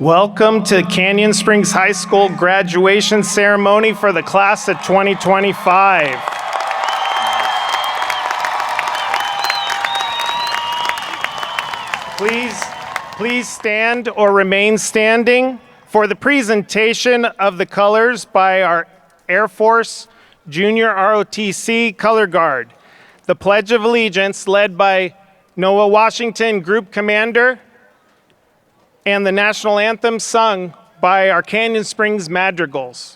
Welcome to Canyon Springs High School graduation ceremony for the class of 2025. Please stand or remain standing for the presentation of the colors by our Air Force Junior ROTC Color Guard. The Pledge of Allegiance led by Noah Washington, Group Commander, and the national anthem sung by our Canyon Springs Madrigals.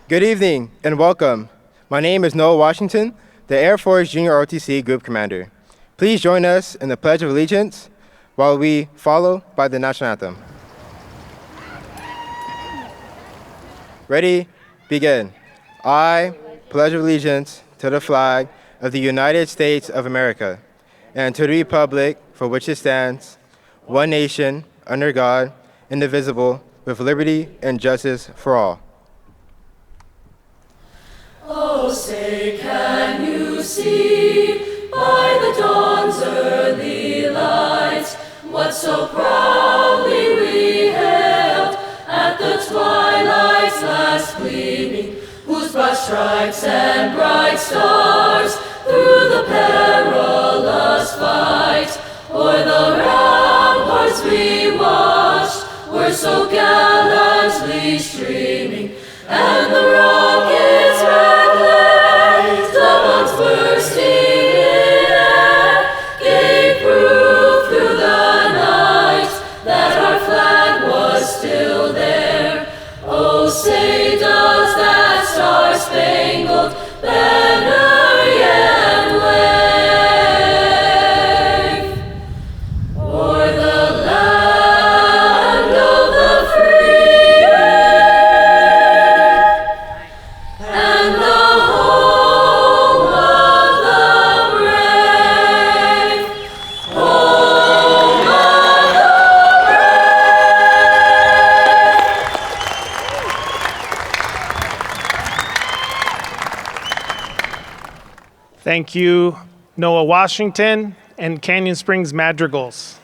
Good evening and welcome. My name is Noah Washington, the Air Force Junior ROTC Group Commander. Please join us in the Pledge of Allegiance while we follow by the national anthem. Ready? Begin. I pledge allegiance to the flag of the United States of America and to the republic for which it stands, one nation, under God, indivisible, with liberty and justice for all. Oh, say, can you see by the dawn's early light what so proudly we hailed at the twilight's last gleaming, whose broad stripes and bright stars through the perilous fight o'er the ramparts we watched were so gallantly streaming, and the rockets red flames, the bombs bursting in air, gave proof through the night that our flag was still there. Oh, say does that star-spangled banner yet wave o'er the land of the free and the home of the brave, home of the brave. Thank you, Noah Washington and Canyon Springs Madrigals.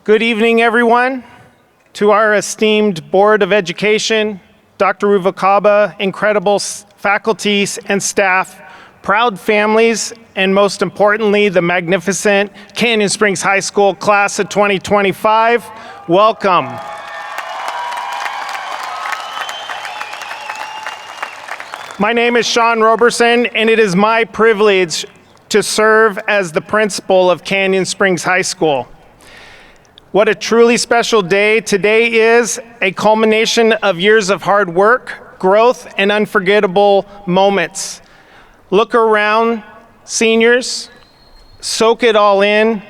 Good evening, everyone. To our esteemed Board of Education, Dr. Ruvakaba, incredible faculties and staff, proud families, and most importantly, the magnificent Canyon Springs High School class of 2025, welcome. My name is Sean Roberson, and it is my privilege to serve as the principal of Canyon Springs High School. What a truly special day. Today is a culmination of years of hard work, growth, and unforgettable moments. Look around, seniors, soak it all in.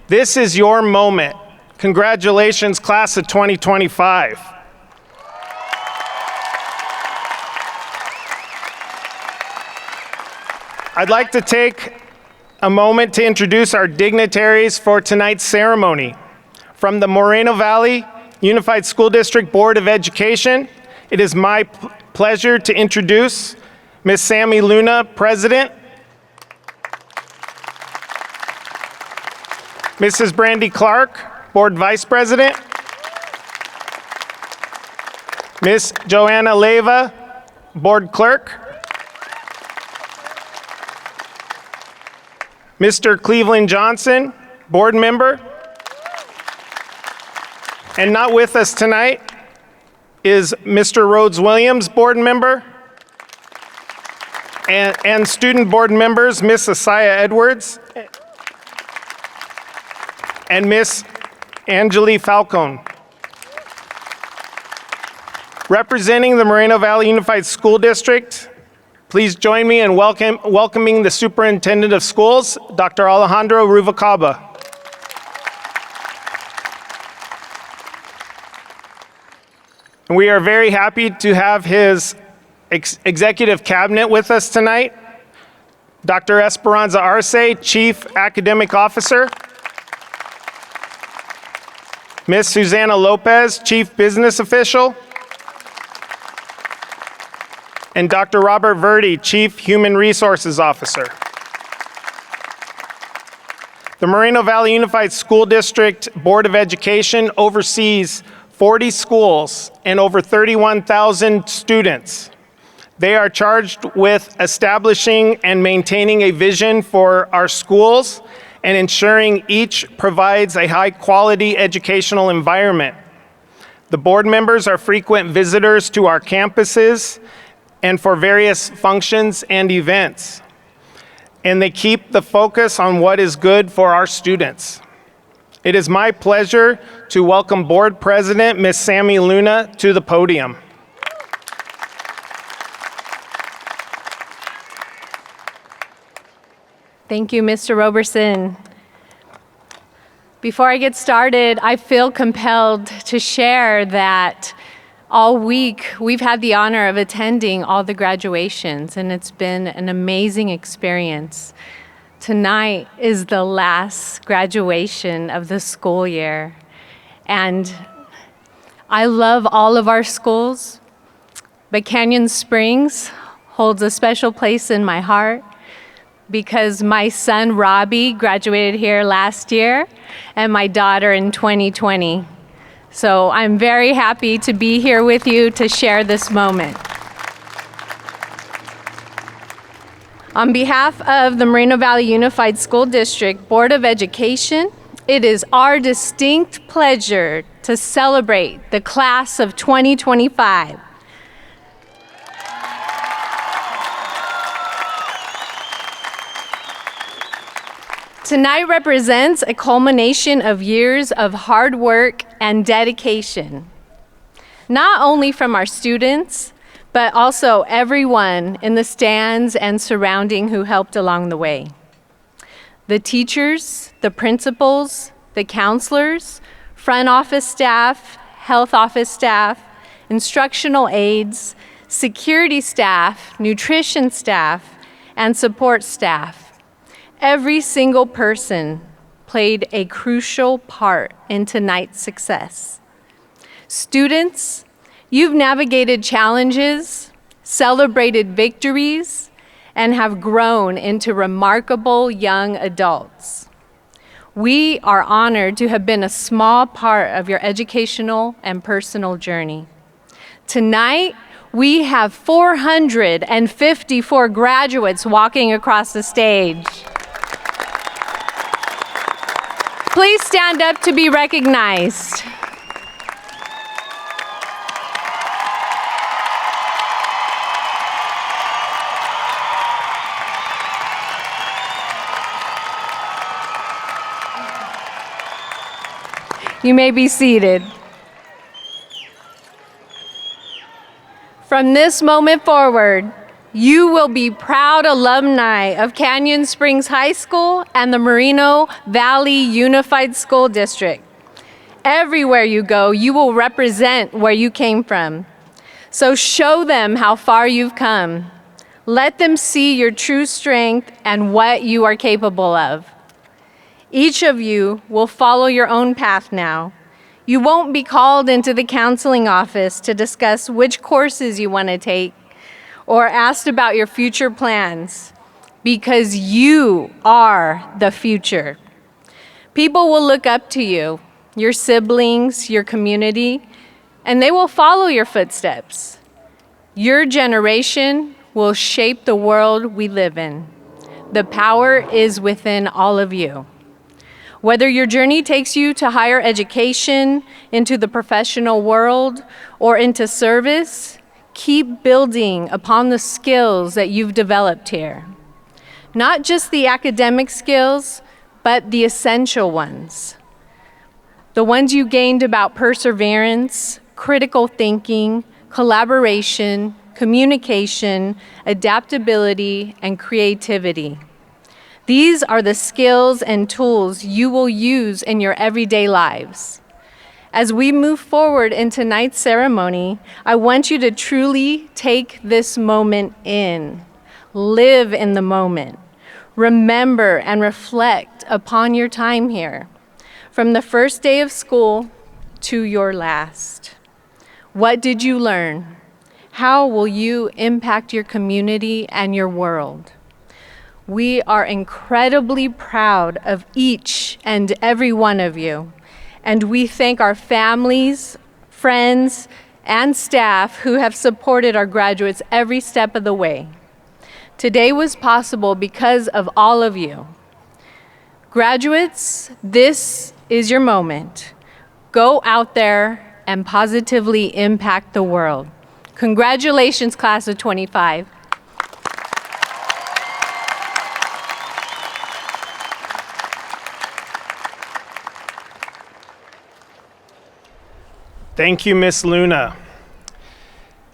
This is your moment. Congratulations, class of 2025. I'd like to take a moment to introduce our dignitaries for tonight's ceremony. From the Moreno Valley Unified School District Board of Education, it is my pleasure to introduce Ms. Sammy Luna, President, Mrs. Brandy Clark, Board Vice President, Ms. Joanna Leyva, Board Clerk, Mr. Cleveland Johnson, Board Member, and not with us tonight is Mr. Rhodes Williams, Board Member, and student board members, Miss Asaya Edwards and Miss Angeli Falcone. Representing the Moreno Valley Unified School District, please join me in welcoming the Superintendent of Schools, Dr. Alejandro Ruvalcaba. And we are very happy to have his executive cabinet with us tonight. Dr. Esperanza Arce, Chief Academic Officer. Ms. Susana Lopez, Chief Business Official. And Dr. Robert Verdi, Chief Human Resources Officer. The Moreno Valley Unified School District Board of Education oversees 40 schools and over 31,000 students. They are charged with establishing and maintaining a vision for our schools and ensuring each provides a high-quality educational environment. The board members are frequent visitors to our campuses and for various functions and events. And they keep the focus on what is good for our students. It is my pleasure to welcome Board President Ms. Sammy Luna to the podium. Thank you, Mr. Roberson. Before I get started, I feel compelled to share that all week we've had the honor of attending all the graduations, and it's been an amazing experience. Tonight is the last graduation of the school year, and I love all of our schools, but Canyon Springs holds a special place in my heart because my son Robbie graduated here last year and my daughter in 2020. So I'm very happy to be here with you to share this moment. On behalf of the Moreno Valley Unified School District Board of Education, it is our distinct pleasure to celebrate the class of 2025. Tonight represents a culmination of years of hard work and dedication, not only from our students, but also everyone in the stands and surrounding who helped along the way. The teachers, the principals, the counselors, front office staff, health office staff, instructional aides, security staff, nutrition staff, and support staff. Every single person played a crucial part in tonight's success. Students, you've navigated challenges, celebrated victories, and have grown into remarkable young adults. We are honored to have been a small part of your educational and personal journey. Tonight, we have 454 graduates walking across the stage. Please stand up to be recognized. You may be seated. From this moment forward, you will be proud alumni of Canyon Springs High School and the Moreno Valley Unified School District. Everywhere you go, you will represent where you came from. So show them how far you've come. Let them see your true strength and what you are capable of. Each of you will follow your own path now. You won't be called into the counseling office to discuss which courses you want to take or asked about your future plans, because you are the future. People will look up to you, your siblings, your community, and they will follow your footsteps. Your generation will shape the world we live in. The power is within all of you. Whether your journey takes you to higher education, into the professional world, or into service, Keep building upon the skills that you've developed here. Not just the academic skills, but the essential ones. The ones you gained about perseverance, critical thinking, collaboration, communication, adaptability, and creativity. These are the skills and tools you will use in your everyday lives. As we move forward in tonight's ceremony, I want you to truly take this moment in. Live in the moment. Remember and reflect upon your time here, from the first day of school to your last. What did you learn? How will you impact your community and your world? We are incredibly proud of each and every one of you, and we thank our families, friends, and staff who have supported our graduates every step of the way. Today was possible because of all of you. Graduates, this is your moment. Go out there and positively impact the world. Congratulations, class of 25. Thank you, Ms. Luna.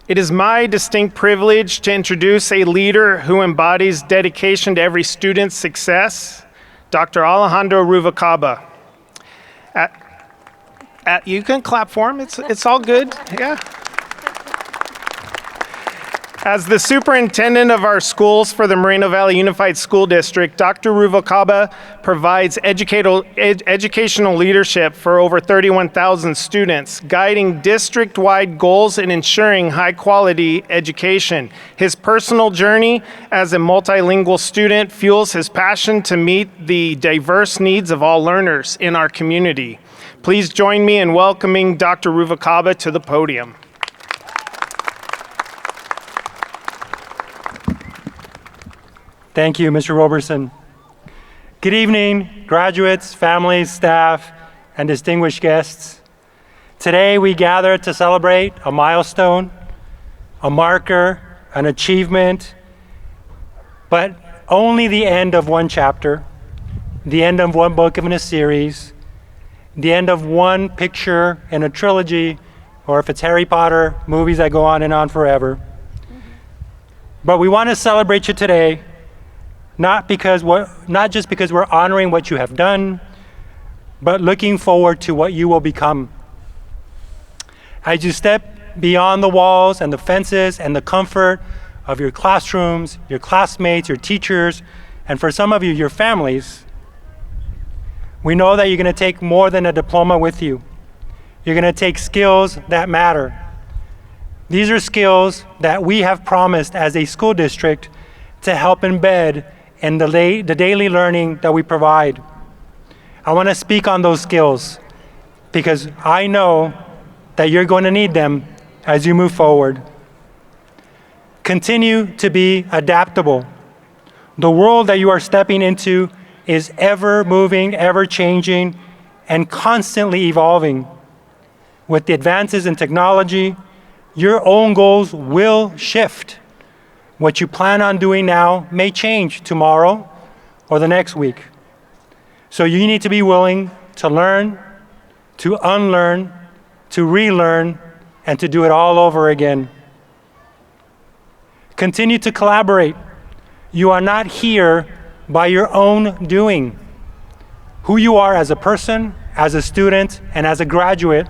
It is my distinct privilege to introduce a leader who embodies dedication to every student's success, Dr. Alejandro Ruvalcaba. You can clap for him, it's all good, yeah. As the superintendent of our schools for the Moreno Valley Unified School District, Dr. Ruvalcaba provides educational leadership for over 31,000 students, guiding district-wide goals and ensuring high-quality education. His personal journey as a multilingual student fuels his passion to meet the diverse needs of all learners in our community. Please join me in welcoming Dr. Ruvalcaba to the podium. Thank you, Mr. Roberson. Good evening, graduates, families, staff, and distinguished guests. Today we gather to celebrate a milestone, a marker, an achievement, but only the end of one chapter, the end of one book in a series, the end of one picture in a trilogy, or if it's Harry Potter, movies that go on and on forever. But we want to celebrate you today, not just because we're honoring what you have done, but looking forward to what you will become. As you step beyond the walls and the fences and the comfort of your classrooms, your classmates, your teachers, and for some of you, your families, we know that you're going to take more than a diploma with you. You're going to take skills that matter. These are skills that we have promised as a school district to help embed in the daily learning that we provide. I want to speak on those skills because I know that you're going to need them as you move forward. Continue to be adaptable. The world that you are stepping into is ever moving, ever changing, and constantly evolving. With the advances in technology, your own goals will shift. What you plan on doing now may change tomorrow or the next week. So you need to be willing to learn, to unlearn, to relearn, and to do it all over again. Continue to collaborate. You are not here by your own doing. Who you are as a person, as a student, and as a graduate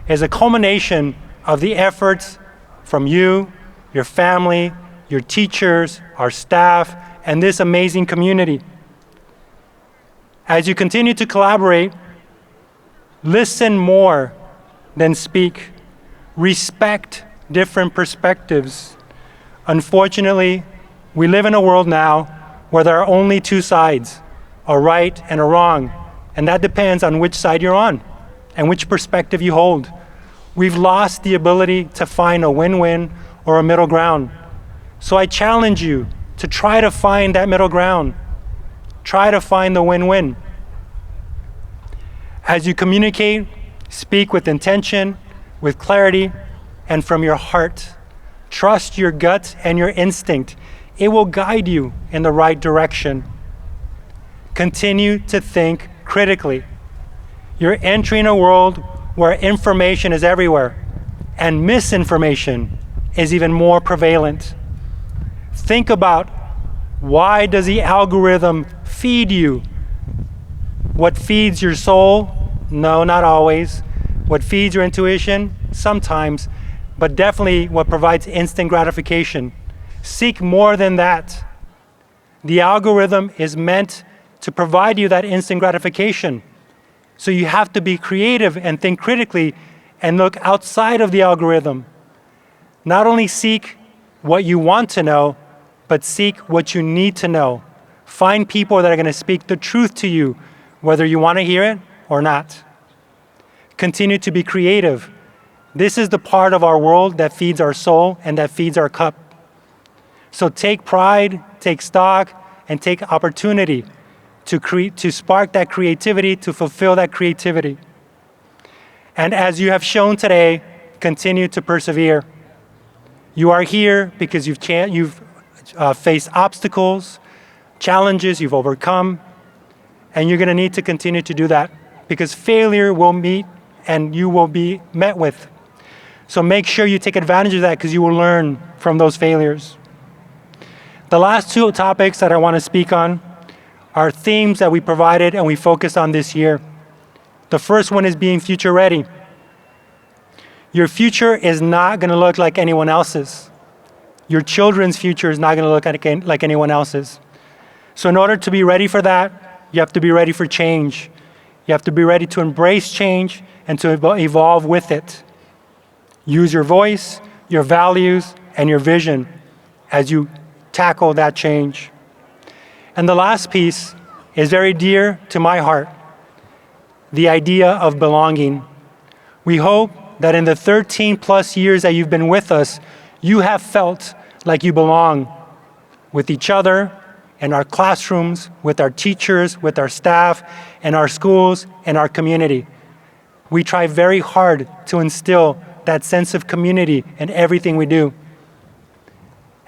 is a culmination of the efforts from you, your family, your teachers, our staff, and this amazing community. As you continue to collaborate, listen more than speak. Respect different perspectives. Unfortunately, we live in a world now where there are only two sides, a right and a wrong, and that depends on which side you're on and which perspective you hold. We've lost the ability to find a win-win or a middle ground. So I challenge you to try to find that middle ground. Try to find the win-win. As you communicate, speak with intention, with clarity, and from your heart. Trust your gut and your instinct. It will guide you in the right direction. Continue to think critically. You're entering a world where information is everywhere and misinformation is even more prevalent. Think about, why does the algorithm feed you? What feeds your soul? No, not always. What feeds your intuition? Sometimes, but definitely what provides instant gratification. Seek more than that. The algorithm is meant to provide you that instant gratification. So you have to be creative and think critically and look outside of the algorithm. Not only seek what you want to know, but seek what you need to know. Find people that are going to speak the truth to you, whether you want to hear it or not. Continue to be creative. This is the part of our world that feeds our soul and that feeds our cup. So take pride, take stock, and take opportunity to spark that creativity, to fulfill that creativity. And as you have shown today, continue to persevere. You are here because you've faced obstacles, challenges you've overcome, and you're going to need to continue to do that because failure will meet and you will be met with. So make sure you take advantage of that because you will learn from those failures. The last two topics that I want to speak on are themes that we provided and we focused on this year. The first one is being future ready. Your future is not going to look like anyone else's. Your children's future is not going to look like anyone else's. So in order to be ready for that, you have to be ready for change. You have to be ready to embrace change and to evolve with it. Use your voice, your values, and your vision as you tackle that change. And the last piece is very dear to my heart, the idea of belonging. We hope that in the 13 plus years that you've been with us, you have felt like you belong with each other, in our classrooms, with our teachers, with our staff, in our schools, and our community. We try very hard to instill that sense of community in everything we do.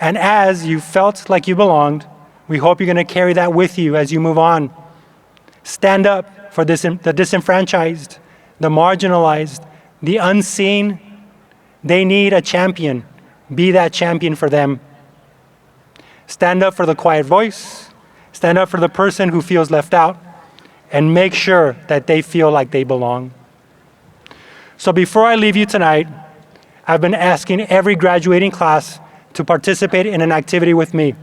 And as you felt like you belonged, we hope you're going to carry that with you as you move on. Stand up for the disenfranchised, the marginalized, the unseen. They need a champion. Be that champion for them. Stand up for the quiet voice. Stand up for the person who feels left out. And make sure that they feel like they belong. So before I leave you tonight, I've been asking every graduating class to participate in an activity with me.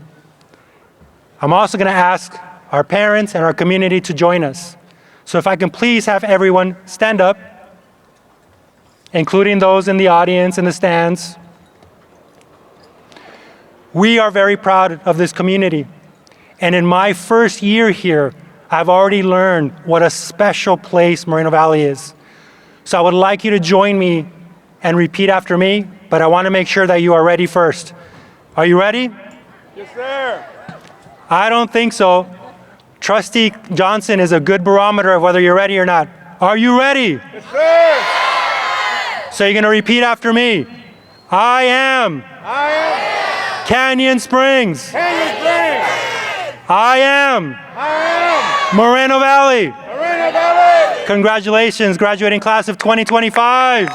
I'm also going to ask our parents and our community to join us. So if I can please have everyone stand up, including those in the audience in the stands. We are very proud of this community. And in my first year here, I've already learned what a special place Moreno Valley is. So I would like you to join me and repeat after me, but I want to make sure that you are ready first. Are you ready? Yes, sir. I don't think so. Trustee Johnson is a good barometer of whether you're ready or not. Are you ready? Yes, sir. So you're going to repeat after me. I am Canyon Springs. Canyon Springs. I am Moreno Valley. Moreno Valley. Congratulations, graduating class of 2025.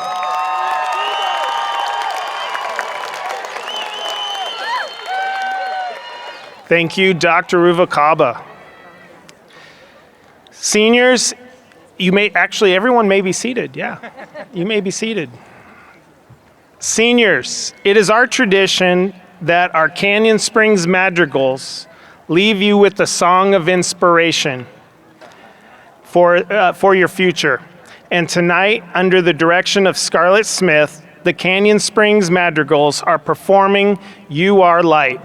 Thank you, Dr. Ruvalcaba. Seniors, everyone may be seated. Yeah, you may be seated. Seniors, it is our tradition that our Canyon Springs madrigals leave you with a song of inspiration for your future. And tonight, under the direction of Scarlett Smith, the Canyon Springs madrigals are performing You Are Light.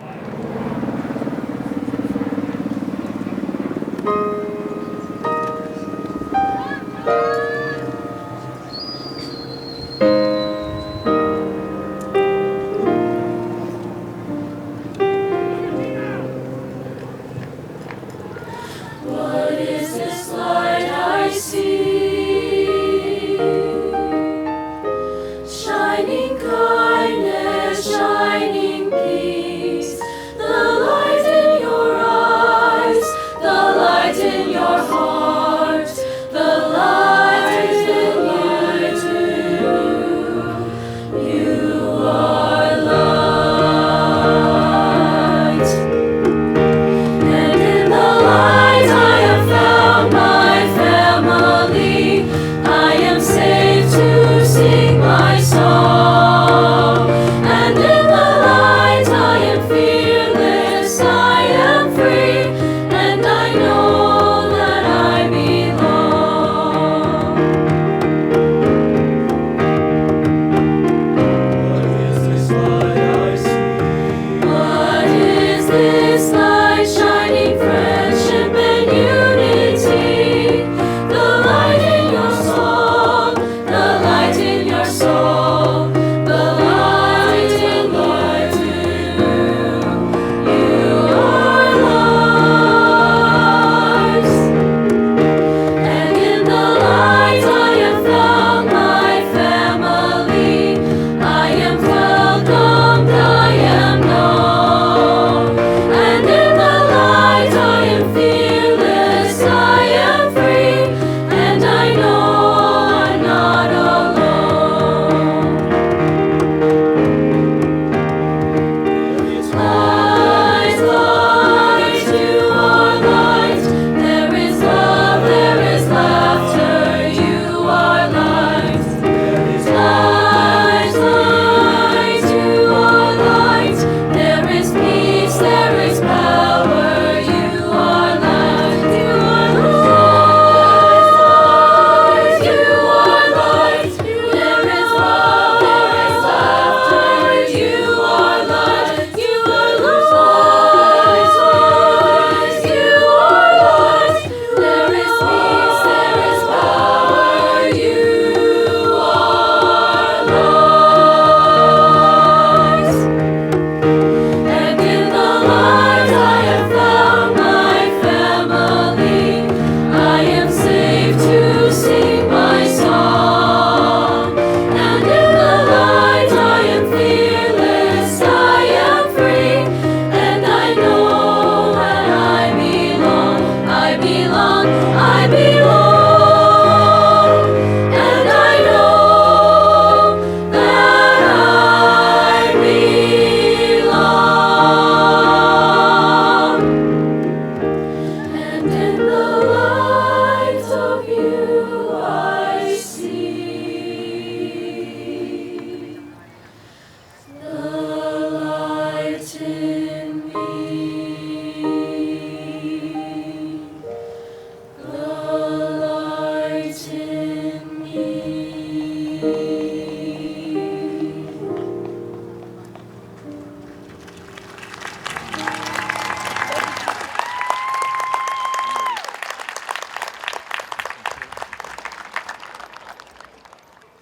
What is this light I see? Shining kindness, shining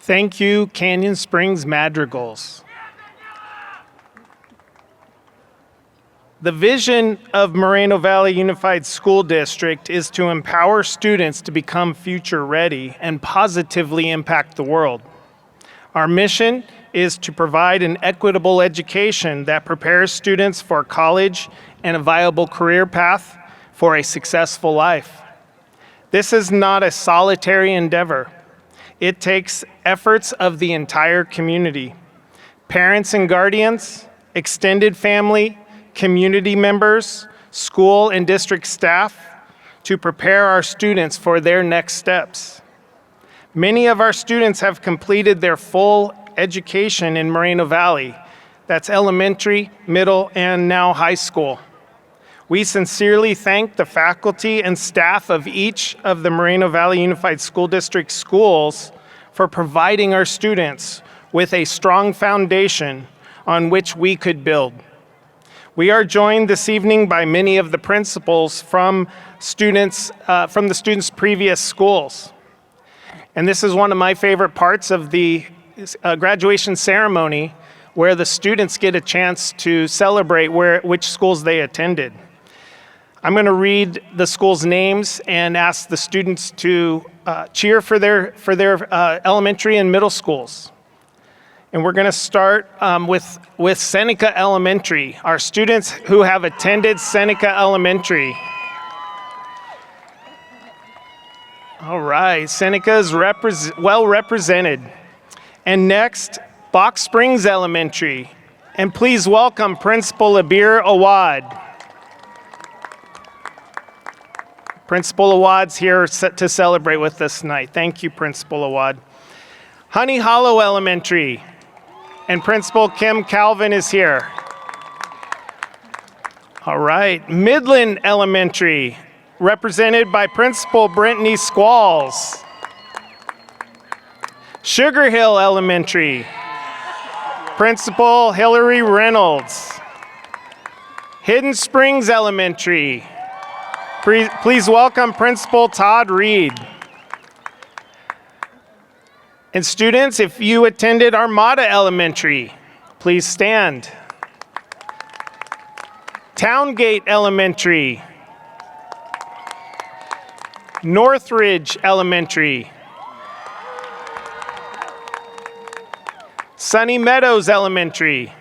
Thank you, Canyon Springs Madrigals. The vision of Moreno Valley Unified School District is to empower students to become future ready and positively impact the world. Our mission is to provide an equitable education that prepares students for college and a viable career path for a successful life. This is not a solitary endeavor. It takes efforts of the entire community. Parents and guardians, extended family, community members, school and district staff to prepare our students for their next steps. Many of our students have completed their full education in Moreno Valley. That's elementary, middle, and now high school. We sincerely thank the faculty and staff of each of the Moreno Valley Unified School District schools for providing our students with a strong foundation on which we could build. We are joined this evening by many of the principals from the students' previous schools. And this is one of my favorite parts of the graduation ceremony, where the students get a chance to celebrate which schools they attended. I'm going to read the schools' names and ask the students to cheer for their elementary and middle schools. And we're going to start with Seneca Elementary, our students who have attended Seneca Elementary. All right, Seneca is well represented. And next, Box Springs Elementary. And please welcome Principal Abir Awad. Principal Awad's here to celebrate with us tonight. Thank you, Principal Awad. Honey Hollow Elementary. And Principal Kim Calvin is here. All right, Midland Elementary, represented by Principal Brittany Squalls. Sugar Hill Elementary, Principal Hillary Reynolds. Hidden Springs Elementary, please welcome Principal Todd Reed. And students, if you attended Armada Elementary, please stand. Towngate Elementary. Northridge Elementary. Sunny Meadows Elementary.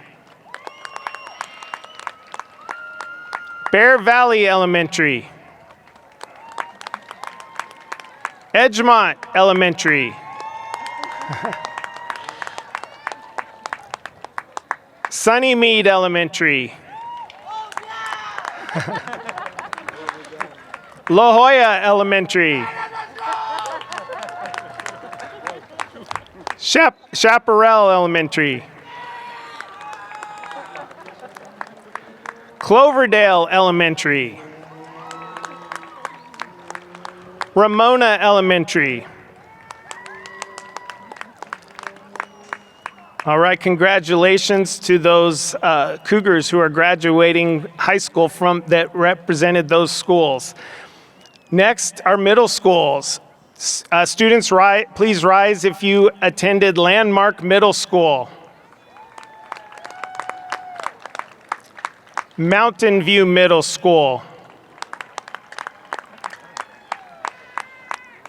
Bear Valley Elementary. Edgemont Elementary. Sunnymead Elementary. La Jolla Elementary. Chaparral Elementary. Cloverdale Elementary. Ramona Elementary. All right, congratulations to those Cougars who are graduating high school that represented those schools. Next, our middle schools. Students, please rise if you attended Landmark Middle School. Mountain View Middle School.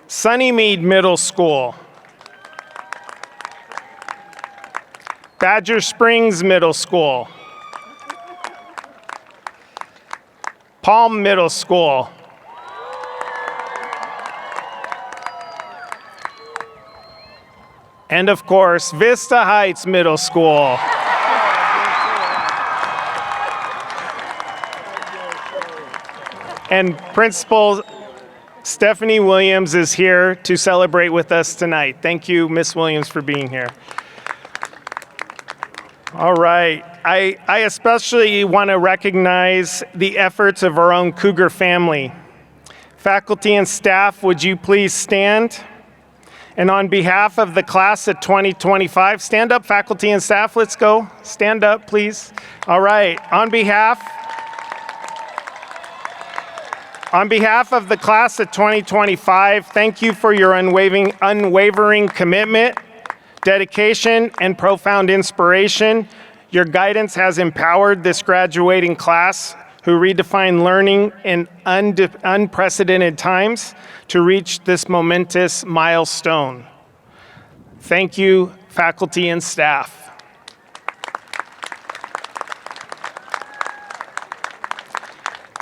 Sunnymead Middle School. Badger Springs Middle School. Palm Middle School. And of course, Vista Heights Middle School. And Principal Stephanie Williams is here to celebrate with us tonight. Thank you, Miss Williams, for being here. All right. I especially want to recognize the efforts of our own Cougar family. Faculty and staff, would you please stand? And on behalf of the class of 2025, stand up, faculty and staff, let's go. Stand up, please. All right. On behalf of the class of 2025, thank you for your unwavering commitment dedication, and profound inspiration, your guidance has empowered this graduating class who redefine learning in unprecedented times to reach this momentous milestone. Thank you, faculty and staff.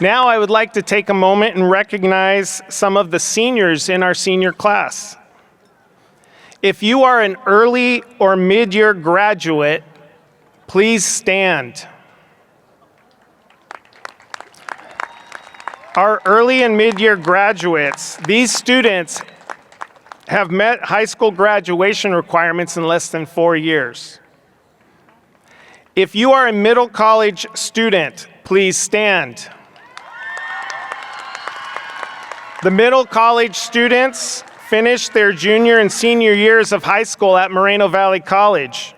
Now I would like to take a moment and recognize some of the seniors in our senior class. If you are an early or mid-year graduate, please stand. Our early and mid-year graduates, these students have met high school graduation requirements in less than 4 years. If you are a middle college student, please stand. The middle college students finished their junior and senior years of high school at Moreno Valley College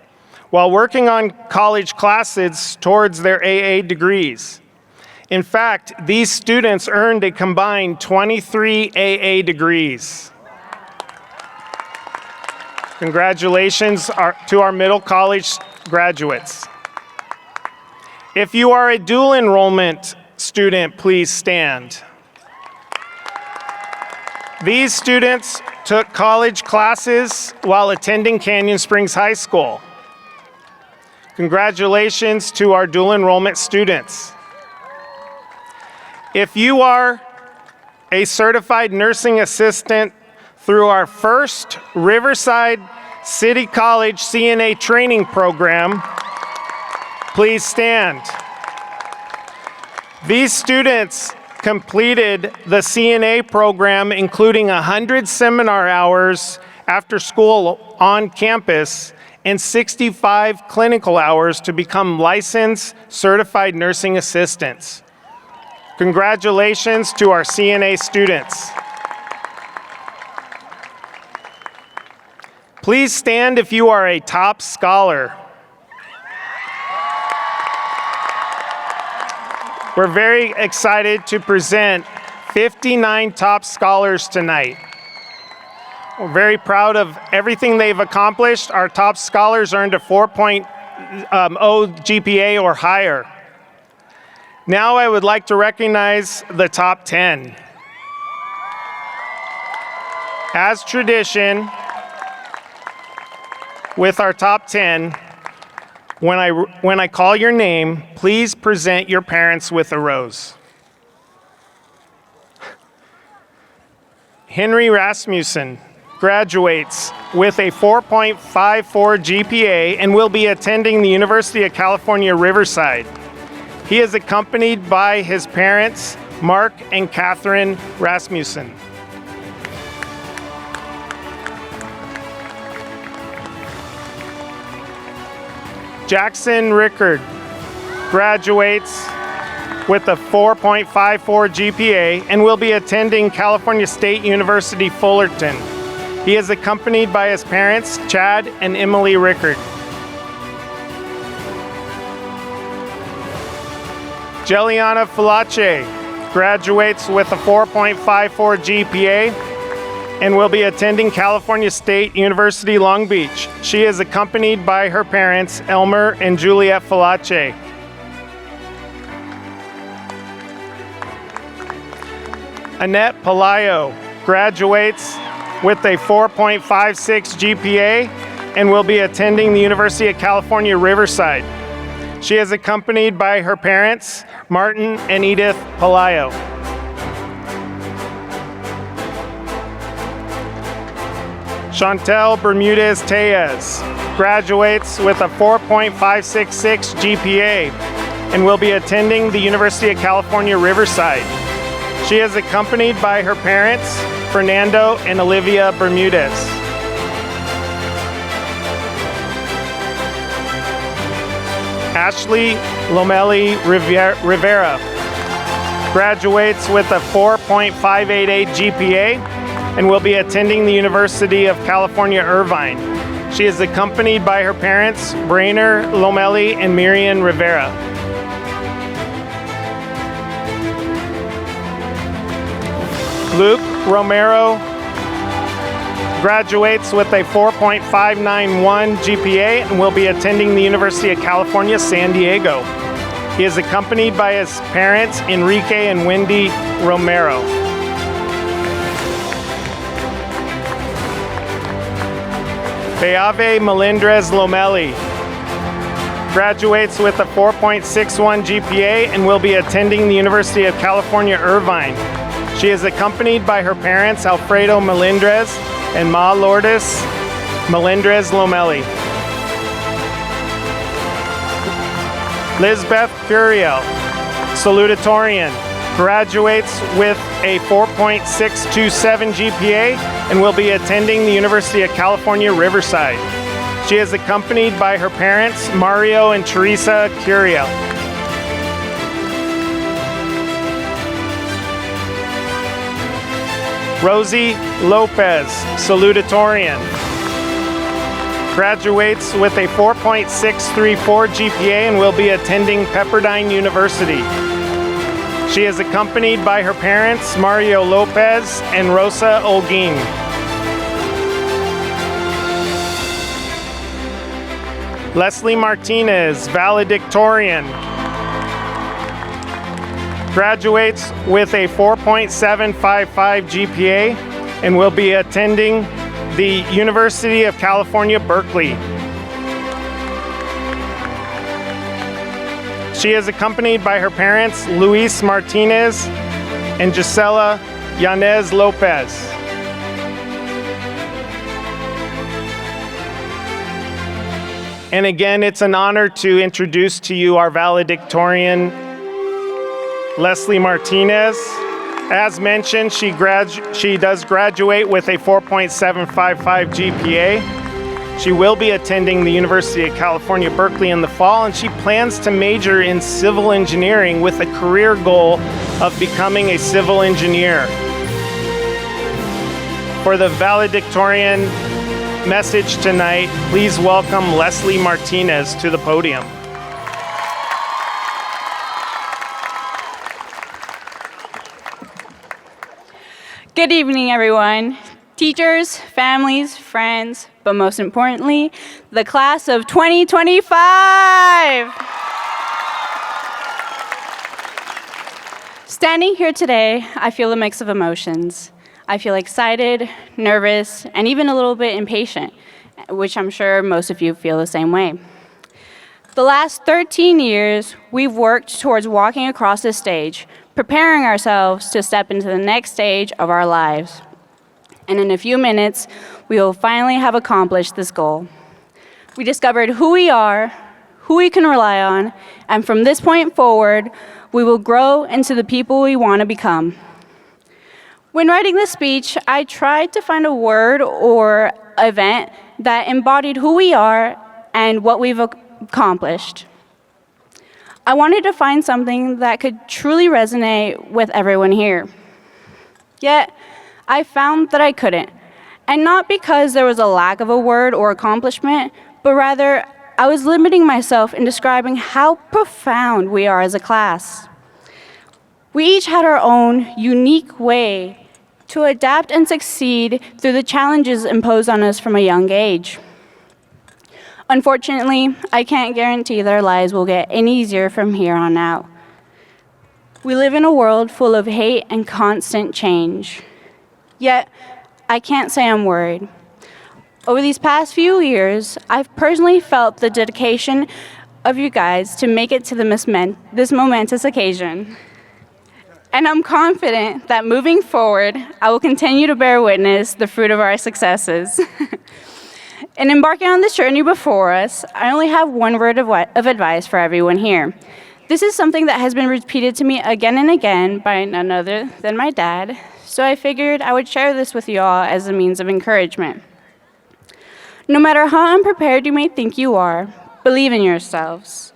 while working on college classes towards their AA degrees. In fact, these students earned a combined 23 AA degrees. Congratulations to our middle college graduates. If you are a dual enrollment student, please stand. These students took college classes while attending Canyon Springs High School. Congratulations to our dual enrollment students. If you are a certified nursing assistant through our first Riverside City College CNA training program, please stand. These students completed the CNA program, including 100 seminar hours after school on campus and 65 clinical hours to become licensed certified nursing assistants. Congratulations to our CNA students. Please stand if you are a top scholar. We're very excited to present 59 top scholars tonight. We're very proud of everything they've accomplished. Our top scholars earned a 4.0 GPA or higher. Now I would like to recognize the top 10. As tradition, with our top 10, when I call your name, please present your parents with a rose. Henry Rasmussen graduates with a 4.54 GPA and will be attending the University of California, Riverside. He is accompanied by his parents, Mark and Catherine Rasmussen. Jackson Rickard graduates with a 4.54 GPA and will be attending California State University, Fullerton. He is accompanied by his parents, Chad and Emily Rickard. Jeliana Falache graduates with a 4.54 GPA and will be attending California State University, Long Beach. She is accompanied by her parents, Elmer and Juliet Falache. Annette Palayo graduates with a 4.56 GPA and will be attending the University of California, Riverside. She is accompanied by her parents, Martin and Edith Palayo. Chantel Bermudez-Tellez graduates with a 4.566 GPA and will be attending the University of California, Riverside. She is accompanied by her parents, Fernando and Olivia Bermudez. Ashley Lomeli Rivera graduates with a 4.588 GPA and will be attending the University of California, Irvine. She is accompanied by her parents, Brainer Lomeli and Miriam Rivera. Luke Romero graduates with a 4.591 GPA and will be attending the University of California, San Diego. He is accompanied by his parents, Enrique and Wendy Romero. Beave Melendrez Lomelli graduates with a 4.61 GPA and will be attending the University of California, Irvine. She is accompanied by her parents, Alfredo Melendrez and Ma Lourdes Melendrez Lomelli. Lisbeth Curiel, salutatorian, graduates with a 4.627 GPA and will be attending the University of California, Riverside. She is accompanied by her parents, Mario and Teresa Curiel. Rosie Lopez, salutatorian, graduates with a 4.634 GPA and will be attending Pepperdine University. She is accompanied by her parents, Mario Lopez and Rosa Olguin. Leslie Martinez, valedictorian, graduates with a 4.755 GPA and will be attending the University of California, Berkeley. She is accompanied by her parents, Luis Martinez and Gisela Yanez Lopez. And again, it's an honor to introduce to you our valedictorian, Leslie Martinez. As mentioned, she does graduate with a 4.755 GPA. She will be attending the University of California, Berkeley in the fall, and she plans to major in civil engineering with a career goal of becoming a civil engineer. For the valedictorian message tonight, please welcome Leslie Martinez to the podium. Good evening, everyone. Teachers, families, friends, but most importantly, the class of 2025. Standing here today, I feel a mix of emotions. I feel excited, nervous, and even a little bit impatient, which I'm sure most of you feel the same way. The last 13 years, we've worked towards walking across this stage, preparing ourselves to step into the next stage of our lives. And in a few minutes, we will finally have accomplished this goal. We discovered who we are, who we can rely on, and from this point forward, we will grow into the people we want to become. When writing this speech, I tried to find a word or event that embodied who we are and what we've accomplished. I wanted to find something that could truly resonate with everyone here. Yet, I found that I couldn't. And not because there was a lack of a word or accomplishment, but rather I was limiting myself in describing how profound we are as a class. We each had our own unique way to adapt and succeed through the challenges imposed on us from a young age. Unfortunately, I can't guarantee that our lives will get any easier from here on out. We live in a world full of hate and constant change. Yet, I can't say I'm worried. Over these past few years, I've personally felt the dedication of you guys to make it to this momentous occasion. And I'm confident that moving forward, I will continue to bear witness the fruit of our successes. In embarking on this journey before us, I only have one word of advice for everyone here. This is something that has been repeated to me again and again by none other than my dad, so I figured I would share this with you all as a means of encouragement. No matter how unprepared you may think you are, believe in yourselves.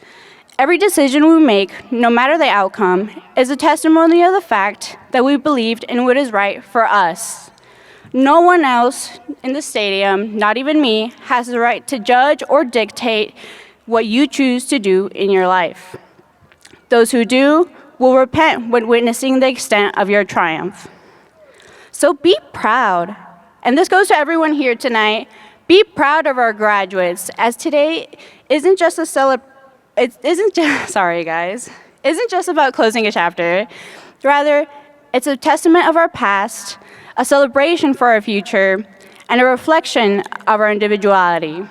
Every decision we make, no matter the outcome, is a testimony of the fact that we believed in what is right for us. No one else in the stadium, not even me, has the right to judge or dictate what you choose to do in your life. Those who do will repent when witnessing the extent of your triumph. So be proud. And this goes to everyone here tonight. Be proud of our graduates, as today isn't just isn't just about closing a chapter. Rather, it's a testament of our past, a celebration for our future, and a reflection of our individuality.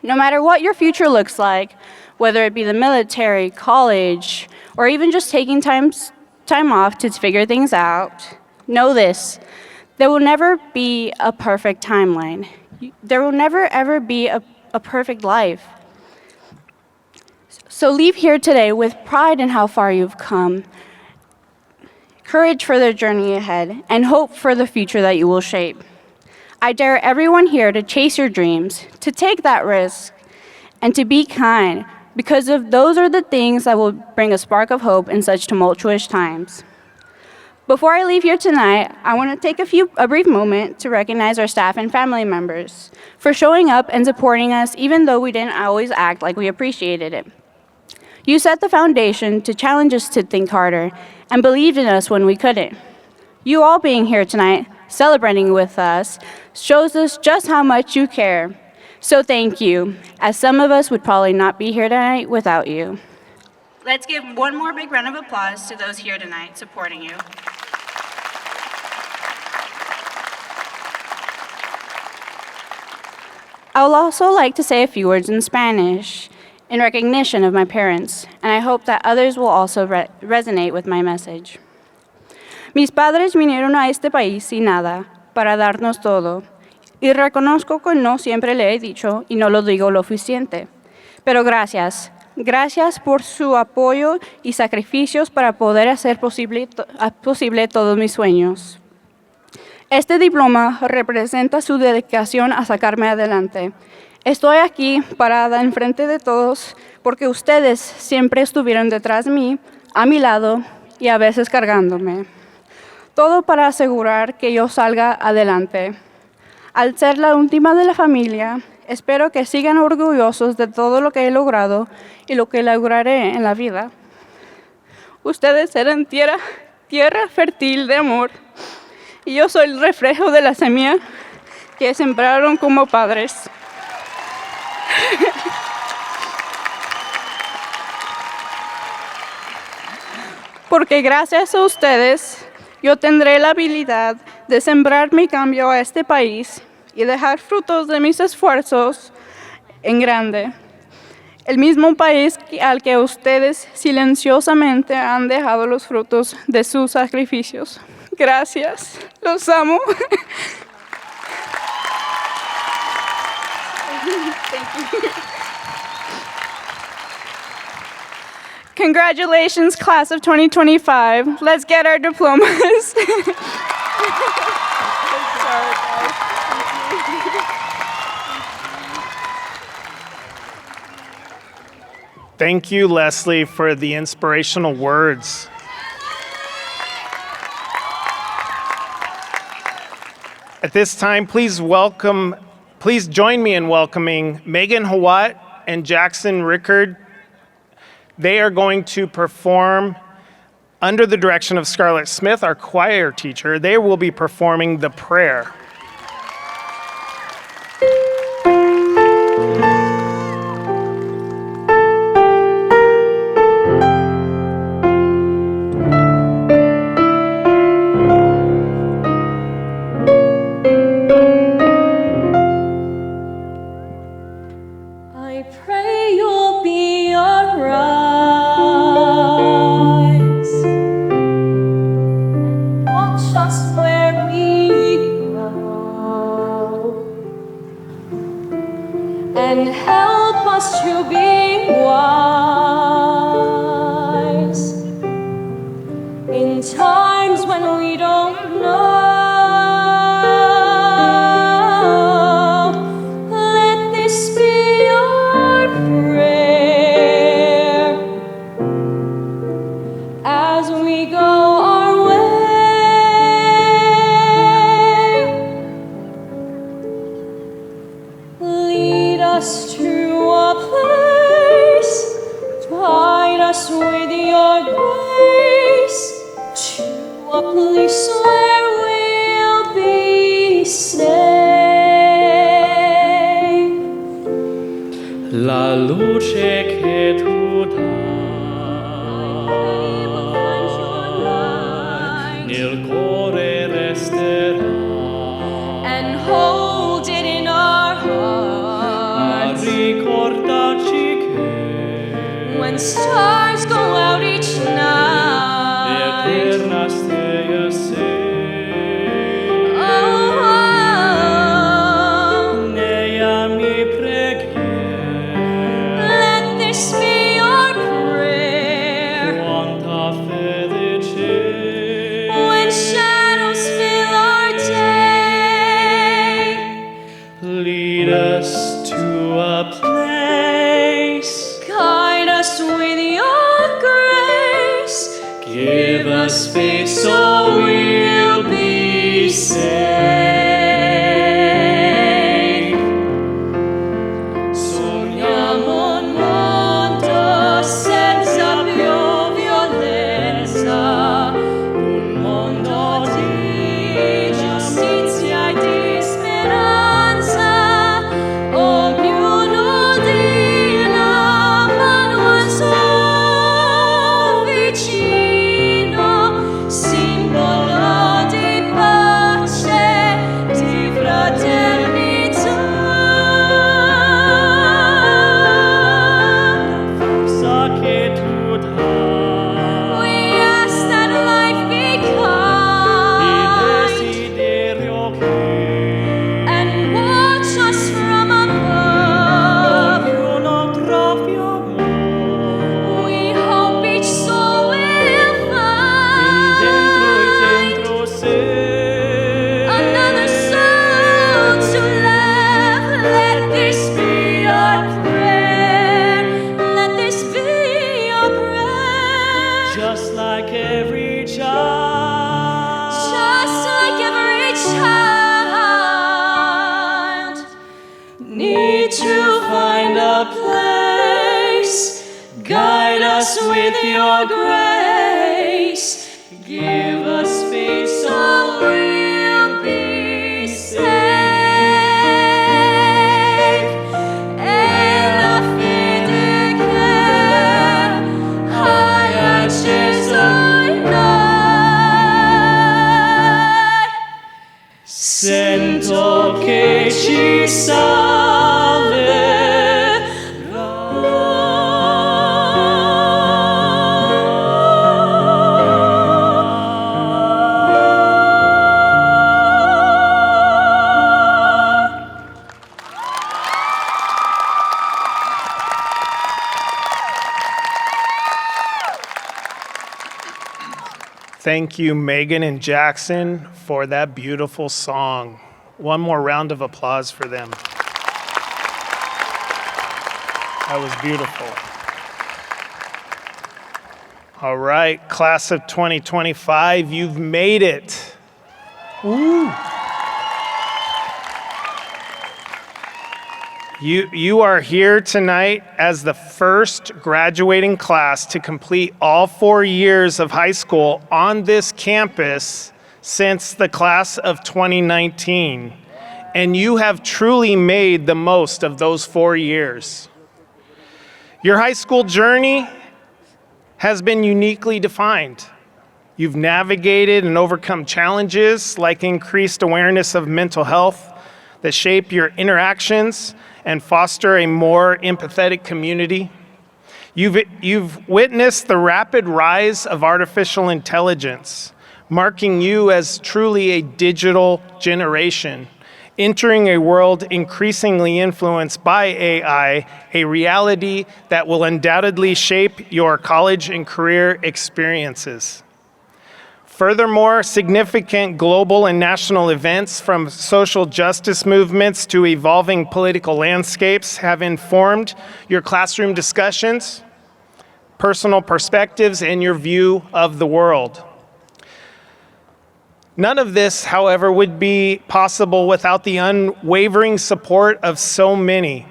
No matter what your future looks like, whether it be the military, college, or even just taking time off to figure things out, know this: there will never be a perfect timeline. There will never, ever be a perfect life. So leave here today with pride in how far you've come, courage for the journey ahead, and hope for the future that you will shape. I dare everyone here to chase your dreams, to take that risk, and to be kind, because those are the things that will bring a spark of hope in such tumultuous times. Before I leave here tonight, I want to take a brief moment to recognize our staff and family members for showing up and supporting us, even though we didn't always act like we appreciated it. You set the foundation to challenge us to think harder and believed in us when we couldn't. You all being here tonight, celebrating with us, shows us just how much you care. So thank you, as some of us would probably not be here tonight without you. Let's give one more big round of applause to those here tonight supporting you. I would also like to say a few words in Spanish in recognition of my parents, and I hope that others will also resonate with my message. Mis padres vinieron a este país sin nada, para darnos todo. Y reconozco que no siempre le he dicho y no lo digo lo suficiente. Pero gracias. Gracias por su apoyo y sacrificios para poder hacer posible todos mis sueños. Este diploma representa su dedicación a sacarme adelante. Estoy aquí parada enfrente de todos porque ustedes siempre estuvieron detrás de mí, a mi lado y a veces cargándome. Todo para asegurar que yo salga adelante. Al ser la última de la familia, espero que sigan orgullosos de todo lo que he logrado y lo que lograré en la vida. Ustedes serán tierra fértil de amor, y yo soy el reflejo de la semilla que sembraron como padres. Porque gracias a ustedes, yo tendré la habilidad de sembrar mi cambio a este país y dejar frutos de mis esfuerzos en grande. El mismo país al que ustedes silenciosamente han dejado los frutos de sus sacrificios. Gracias, los amo. Thank you. Congratulations, class of 2025. Let's get our diplomas. Thank you, Leslie, for the inspirational words. At this time, please join me in welcoming Megan Hawat and Jackson Rickard. They are going to perform under the direction of Scarlett Smith, our choir teacher. They will be performing the prayer. I pray you'll be alright. Watch us where we go, and help us to be wise in times when we don't know. Let this be our prayer as we go our way. Lead us to a place, guide us with your grace, to a place where we'll be safe. La luce che tu dai nel cuore resterà. And hold it in our Ma hearts ricordaci che when stars go out each night. eterna stay a Oh, nei anni preghiera. let this be your prayer Quanta fede c'è when shadows fill our day. lead us to a place. Guide us with your grace. Give us faith so we'll be safe. Sogniamo un mondo senza più violenza, un mondo di giustizia e di speranza. Ognuno di la mano al suo vicino, simbolo di pace, di fraternità. Sa che tu dai We ask that life be il kind desiderio che and watch us from above. ognuno trovi amore We hope each soul will find dentro sé. another soul to love. Let this be our prayer. Let this be your prayer. Just like every child. Just like every child, need to find a place. Guide us with your grace. Give us faith so we'll be safe. E la fede che hai acceso in noi, sento che ci salverà. Thank you, Megan and Jackson, for that beautiful song. One more round of applause for them. That was beautiful. All right, class of 2025, you've made it. Woo. You are here tonight as the first graduating class to complete all 4 years of high school on this campus since the class of 2019. And you have truly made the most of those 4 years. Your high school journey has been uniquely defined. You've navigated and overcome challenges like increased awareness of mental health that shape your interactions and foster a more empathetic community. You've witnessed the rapid rise of artificial intelligence, marking you as truly a digital generation, entering a world increasingly influenced by AI, a reality that will undoubtedly shape your college and career experiences. Furthermore, significant global and national events from social justice movements to evolving political landscapes have informed your classroom discussions, personal perspectives, and your view of the world. None of this, however, would be possible without the unwavering support of so many.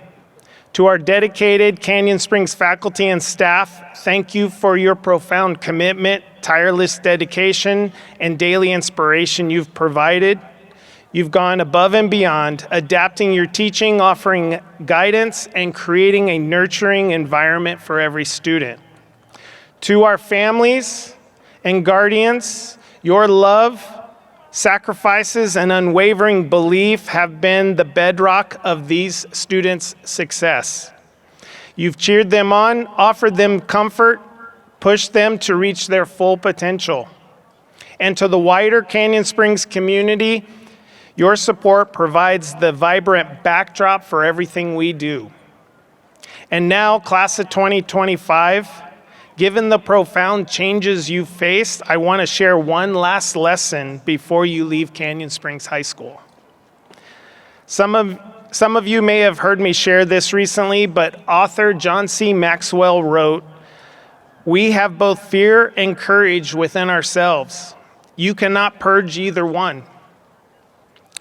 To our dedicated Canyon Springs faculty and staff, thank you for your profound commitment, tireless dedication, and daily inspiration you've provided. You've gone above and beyond, adapting your teaching, offering guidance, and creating a nurturing environment for every student. To our families and guardians, your love, sacrifices, and unwavering belief have been the bedrock of these students' success. You've cheered them on, offered them comfort, pushed them to reach their full potential. And to the wider Canyon Springs community, your support provides the vibrant backdrop for everything we do. And now, class of 2025, given the profound changes you've faced, I want to share one last lesson before you leave Canyon Springs High School. Some of you may have heard me share this recently, but author John C. Maxwell wrote, "We have both fear and courage within ourselves. You cannot purge either one.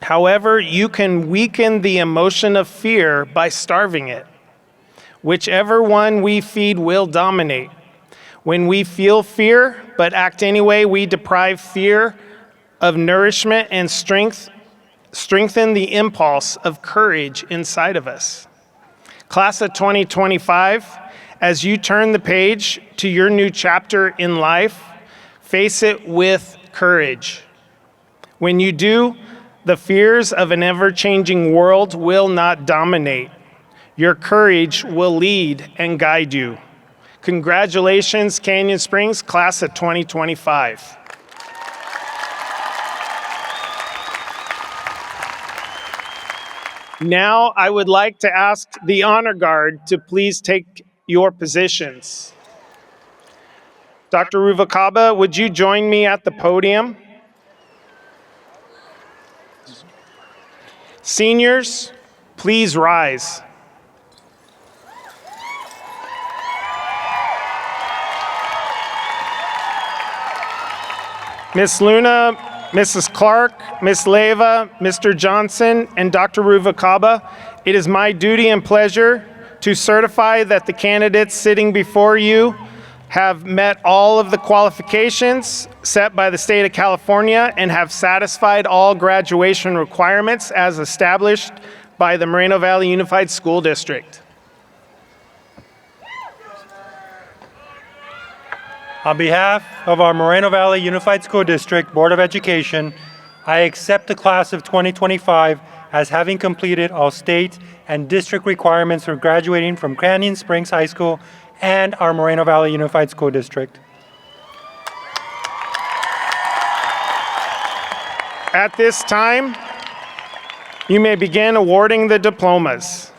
However, you can weaken the emotion of fear by starving it. Whichever one we feed will dominate. When we feel fear but act anyway, we deprive fear of nourishment and strengthen the impulse of courage inside of us." Class of 2025, as you turn the page to your new chapter in life, face it with courage. When you do, the fears of an ever-changing world will not dominate. Your courage will lead and guide you. Congratulations, Canyon Springs, class of 2025. Now, I would like to ask the honor guard to please take your positions. Dr. Ruvalcaba, would you join me at the podium? Seniors, please rise. Ms. Luna, Mrs. Clark, Ms. Leyva, Mr. Johnson, and Dr. Ruvalcaba, it is my duty and pleasure to certify that the candidates sitting before you have met all of the qualifications set by the state of California and have satisfied all graduation requirements as established by the Moreno Valley Unified School District. On behalf of our Moreno Valley Unified School District Board of Education, I accept the class of 2025 as having completed all state and district requirements for graduating from Canyon Springs High School and our Moreno Valley Unified School District. At this time, you may begin awarding the diplomas.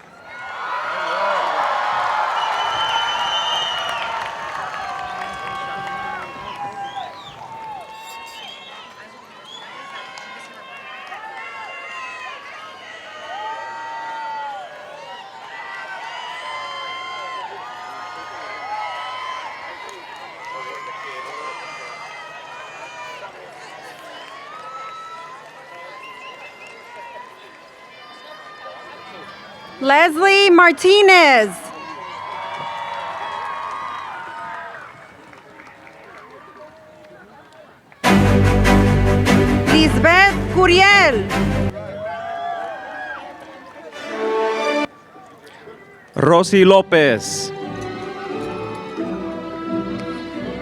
Leslie Martinez. Lisbeth Curiel. Rosy Lopez.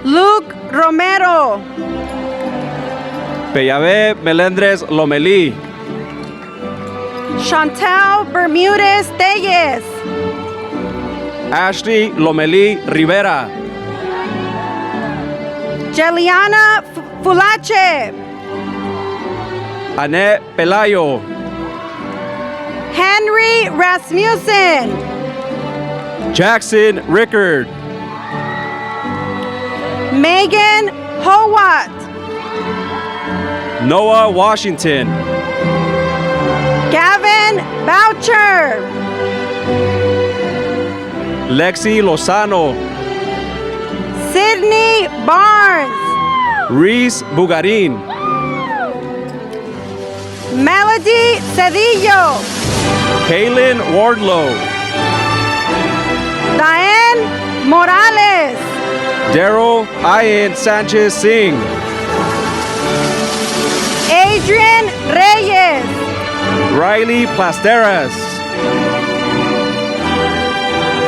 Luke Romero. Pellavé Melendres Lomelí. Chantal Bermudez Tellez. Ashley Lomelí Rivera. Jeliana Fulache. Annette Pelayo. Henry Rasmussen. Jackson Rickard. Megan Howat. Noah Washington. Gavin Boucher. Lexi Lozano. Sydney Barnes. Reese Bugarin. Melody Cedillo. Kaylin Wardlow. Diane Morales. Daryl Ian Sanchez Singh. Adrian Reyes. Riley Plasteras,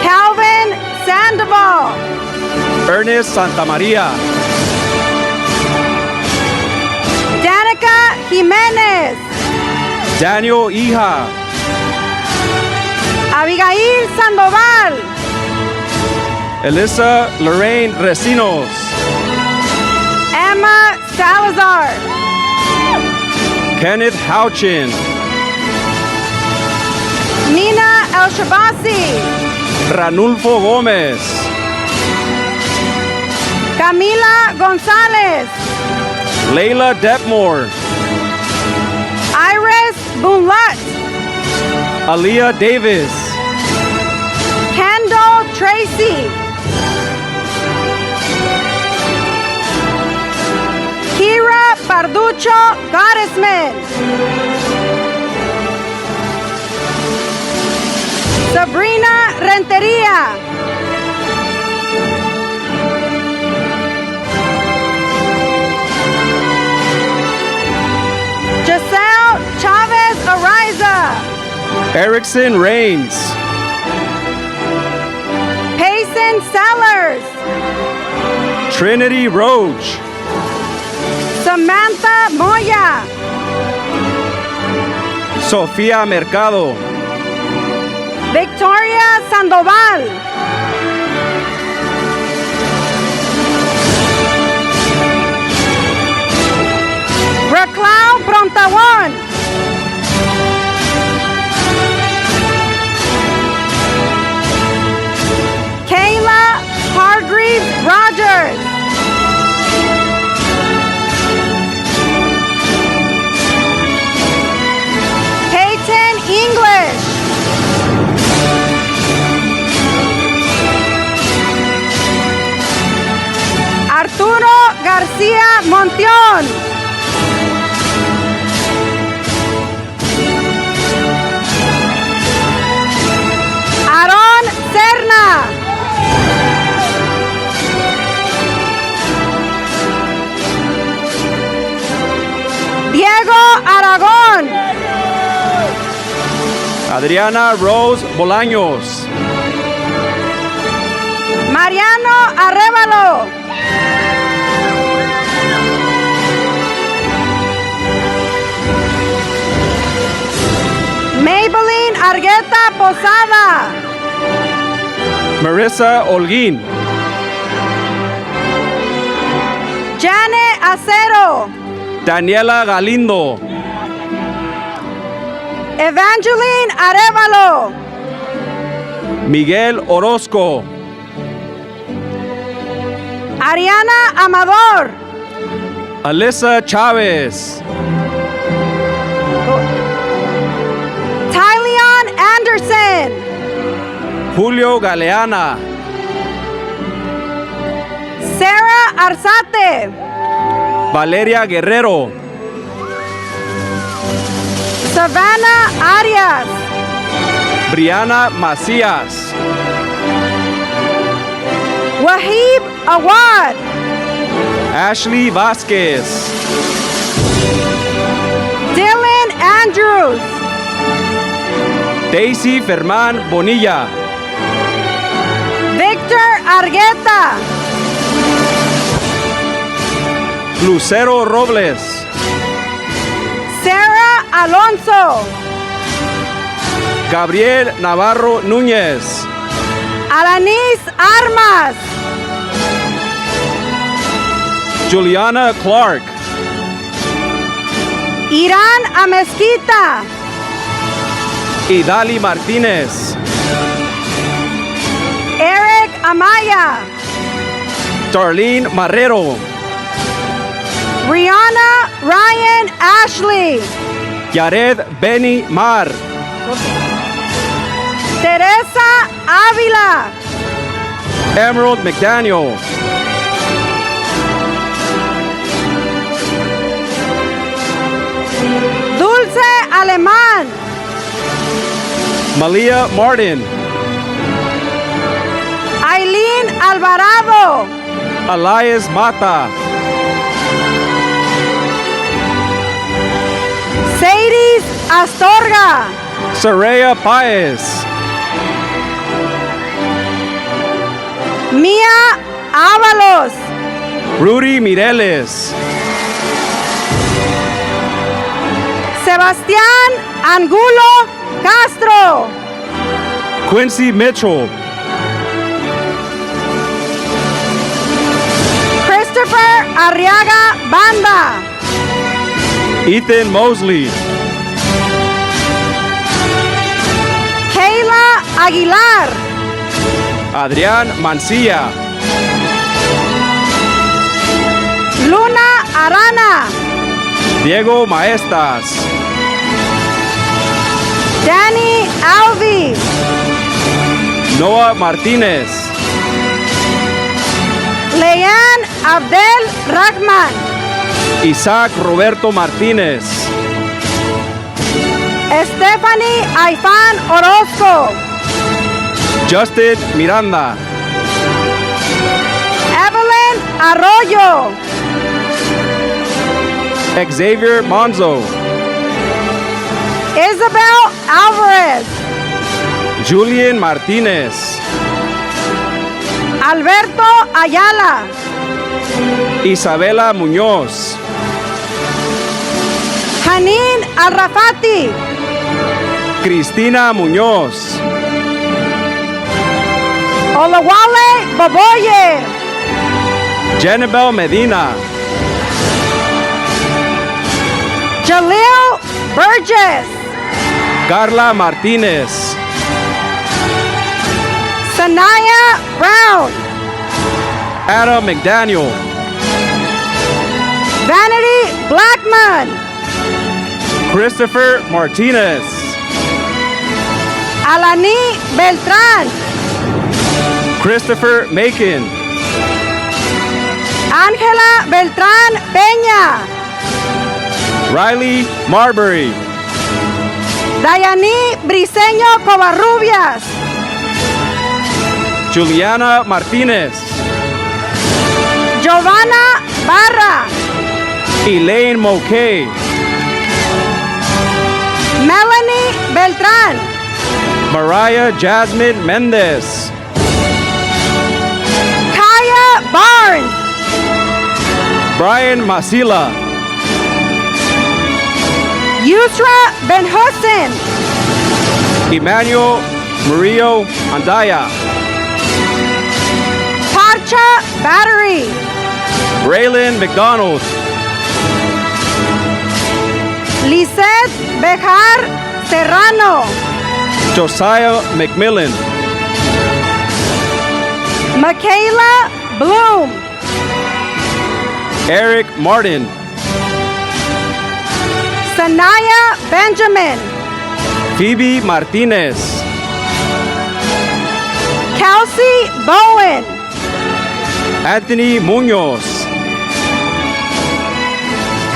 Calvin Sandoval, Ernest Santamaria, Danica Jimenez, Daniel Hija, Abigail Sandoval, Elisa Lorraine Recinos, Emma Salazar, Kenneth Houchin, Nina El-Shabasi, Ranulfo Gomez, Camila Gonzalez, Layla Detmore, Iris Bunlat, Aaliyah Davis, Kendall Tracy, Kira Parducho Gottesman, Sabrina Renteria, Giselle Chavez Ariza, Erickson Rains, Payson Sellers, Trinity Roach, Samantha Moya, Sofía Mercado, Victoria Sandoval, Raclau Prontawan, Kayla Hargreaves Rogers, Peyton English, Arturo García Montión, Aarón Serna, Diego Aragón, Adriana Rose Bolaños, Mariano Arevalo, Maybelline Argueta Posada, Marissa Holguín, Jane Acero, Daniela Galindo, Evangeline Arevalo, Miguel Orozco, Ariana Amador, Alyssa Chavez, Tyleon Anderson, Julio Galeana, Sarah Arzate, Valeria Guerrero, Savannah Arias, Brianna Macías, Wahib Awad, Ashley Vasquez, Dylan Andrews, Daisy Fermán Bonilla, Victor Argueta, Lucero Robles, Sarah Alonso, Gabriel Navarro Núñez, Alanis Armas, Juliana Clark, Irán Amezquita, Idali Martínez, Eric Amaya, Darlene Marrero, Rihanna Ryan Ashley, Yared Benny Mar, Teresa Ávila, Emerald McDaniel, Dulce Alemán, Malia Martin, Aileen Alvarado, Elias Mata, Sadie Astorga. Saraya Paez. Mia Avalos. Rudy Mireles. Sebastián Angulo Castro. Quincy Mitchell. Christopher Arriaga Banda. Ethan Mosley. Kayla Aguilar. Adrián Mancilla. Luna Arana. Diego Maestas. Danny Alvi. Noah Martinez. Leanne Abdel Rahman. Isaac Roberto Martínez. Stephanie Aifán Orozco. Justin Miranda. Evelyn Arroyo. Xavier Monzo. Isabel Alvarez. Julian Martinez. Alberto Ayala. Isabela Muñoz. Hanin Arrafati. Cristina Muñoz. Olawale Baboye. Jennifer Medina. Jalil Burgess. Carla Martínez. Sanaya Brown. Adam McDaniel. Vanity Blackman. Christopher Martinez. Alani Beltran. Christopher Macon. Ángela Beltrán Peña. Riley Marbury. Dayani Briseño Covarrubias. Juliana Martinez. Giovanna Barra. Elaine Mulcahy. Melanie Beltrán. Mariah Jasmine Mendez. Kaya Barnes. Brian Masila. Yusra Ben Hussein. Emmanuel Murillo Andaya. Parcha Battery. Raylan McDonald. Lisette Bejar Serrano. Josiah McMillan. Michaela Bloom. Eric Martin. Sanaya Benjamin. Phoebe Martinez. Kelsey Bowen. Anthony Munoz.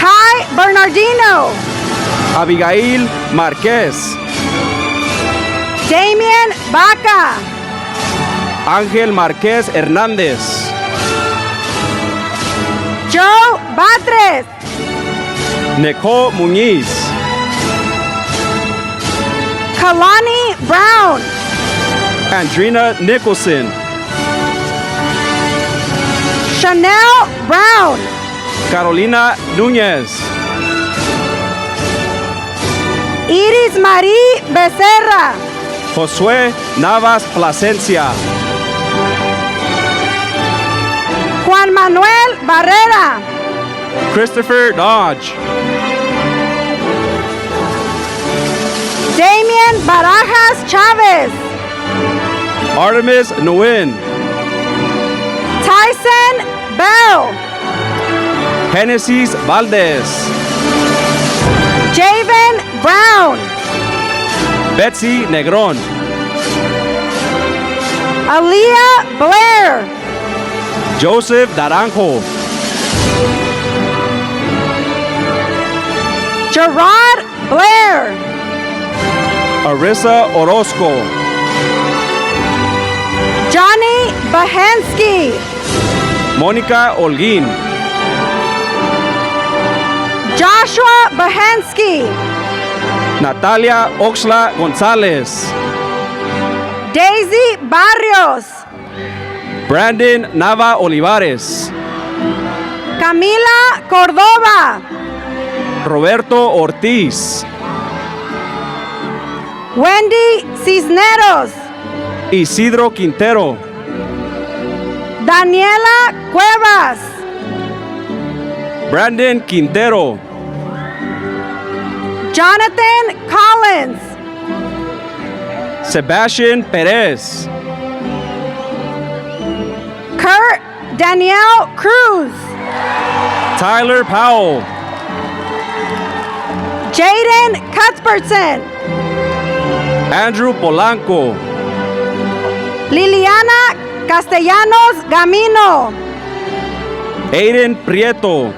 Kai Bernardino. Abigail Marquez. Damien Baca. Ángel Marquez Hernández. Joe Batres. Nicole Muñiz. Kalani Brown. Andrina Nicholson. Chanel Brown. Carolina Núñez. Iris Marie Becerra. Josué Navas Plasencia. Juan Manuel Barrera. Christopher Dodge. Damien Barajas Chavez. Artemis Nguyen. Tyson Bell. Genesis Valdez. Javen Brown. Betsy Negron. Aaliyah Blair. Joseph Naranjo. Gerard Blair. Arissa Orozco. Johnny Bahensky. Mónica Holguín. Joshua Bahensky, Natalia Oxla Gonzalez, Daisy Barrios, Brandon Nava Olivares, Camila Cordova, Roberto Ortiz, Wendy Cisneros, Isidro Quintero, Daniela Cuevas, Brandon Quintero, Jonathan Collins, Sebastian Perez, Kurt Danielle Cruz, Tyler Powell, Jaden Cuthbertson, Andrew Polanco, Liliana Castellanos Gamino, Aiden Prieto,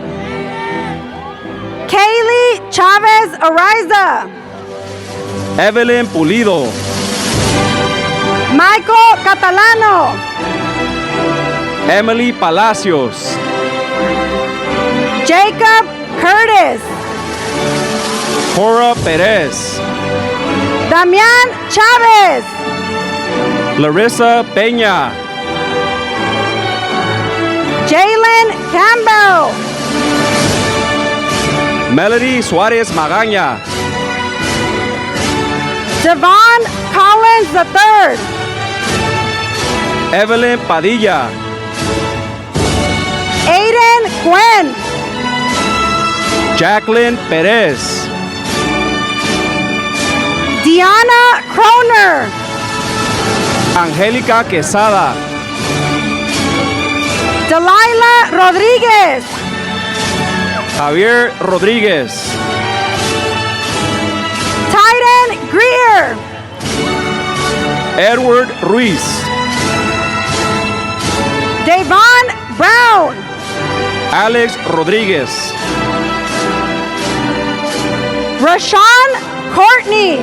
Kaylee Chavez Ariza, Evelyn Pulido, Michael Catalano, Emily Palacios, Jacob Curtis, Cora Perez, Damián Chávez, Larissa Peña, Jalen Campbell, Melody Suarez Magaña, Devon Collins III, Evelyn Padilla, Aiden Quinn, Jacqueline Perez, Diana Kroner, Angélica Quesada, Delilah Rodriguez, Javier Rodríguez, Tyden Greer, Edward Ruiz, Davon Brown, Alex Rodríguez, Rashawn Courtney,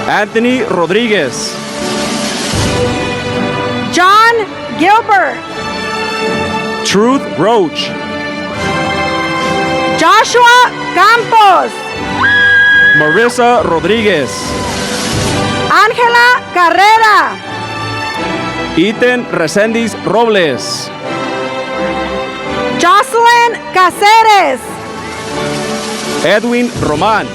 Anthony Rodríguez, John Gilbert, Truth Roach, Joshua Campos, Marissa Rodríguez, Ángela Carrera, Ethan Resendiz Robles, Jocelyn Caceres, Edwin Román,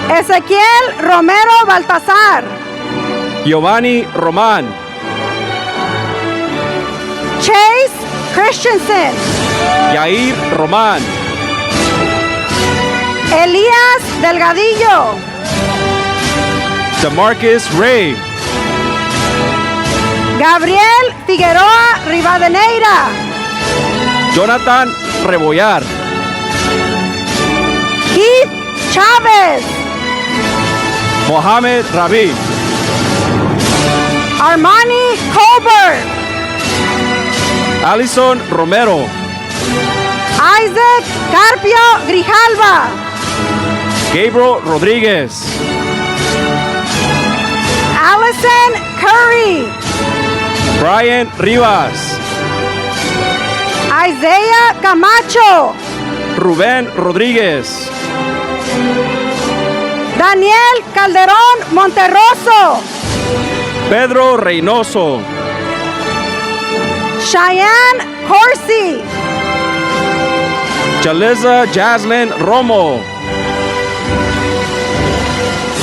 Ezequiel Romero Baltazar, Giovanni Román, Chase Christensen, Yair Román, Elías Delgadillo, DeMarcus Ray, Gabriel Figueroa Rivadeneira, Jonathan Rebollar, Keith Chávez, Mohamed Rabi, Armani Colbert, Alison Romero, Isaac Carpio Grijalva, Gabriel Rodríguez, Allison Curry, Brian Rivas, Isaiah Camacho, Rubén Rodríguez, Daniel Calderón Monterroso, Pedro Reynoso, Cheyenne Corsi, Jaleza Jaslyn Romo,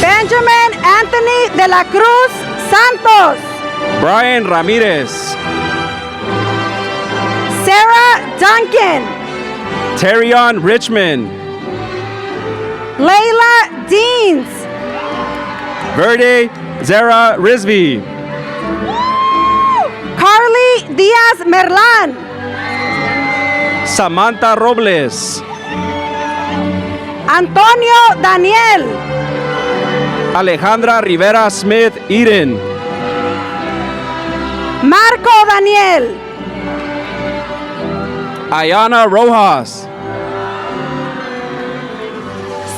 Benjamin Anthony de la Cruz Santos, Brian Ramírez, Sarah Duncan, Terrion Richmond, Layla Deans, Verde Zara Rizvi, Carly Diaz Merlan, Samantha Robles, Antonio Daniel, Alejandra Rivera Smith Eden, Marco Daniel, Ayana Rojas,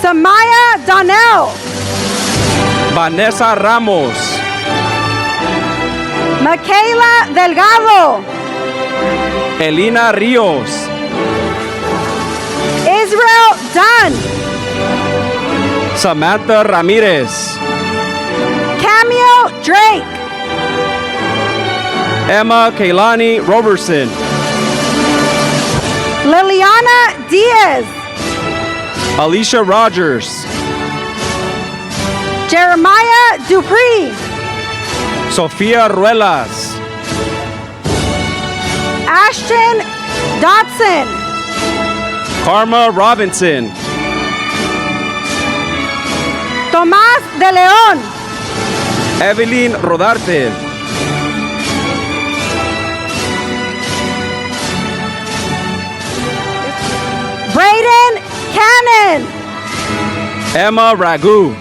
Samaya Donnell, Vanessa Ramos, Michaela Delgado, Elina Ríos, Israel Dunn. Samantha Ramirez. Camille Drake. Emma Kaylani Roberson. Liliana Diaz. Alicia Rogers. Jeremiah Dupree. Sofia Ruelas. Ashton Dodson. Karma Robinson. Tomás de León. Evelyn Rodarte. Brayden Cannon. Emma Ragu.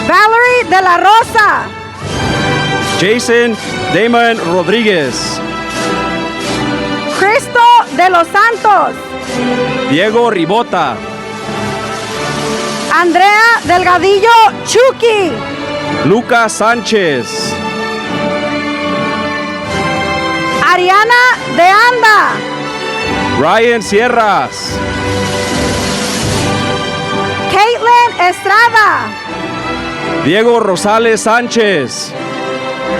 Valerie de la Rosa. Jason Damon Rodriguez. Cristo de los Santos. Diego Ribota. Andrea Delgadillo Chucky. Lucas Sánchez. Ariana de Anda. Ryan Sierras. Caitlin Estrada. Diego Rosales Sánchez.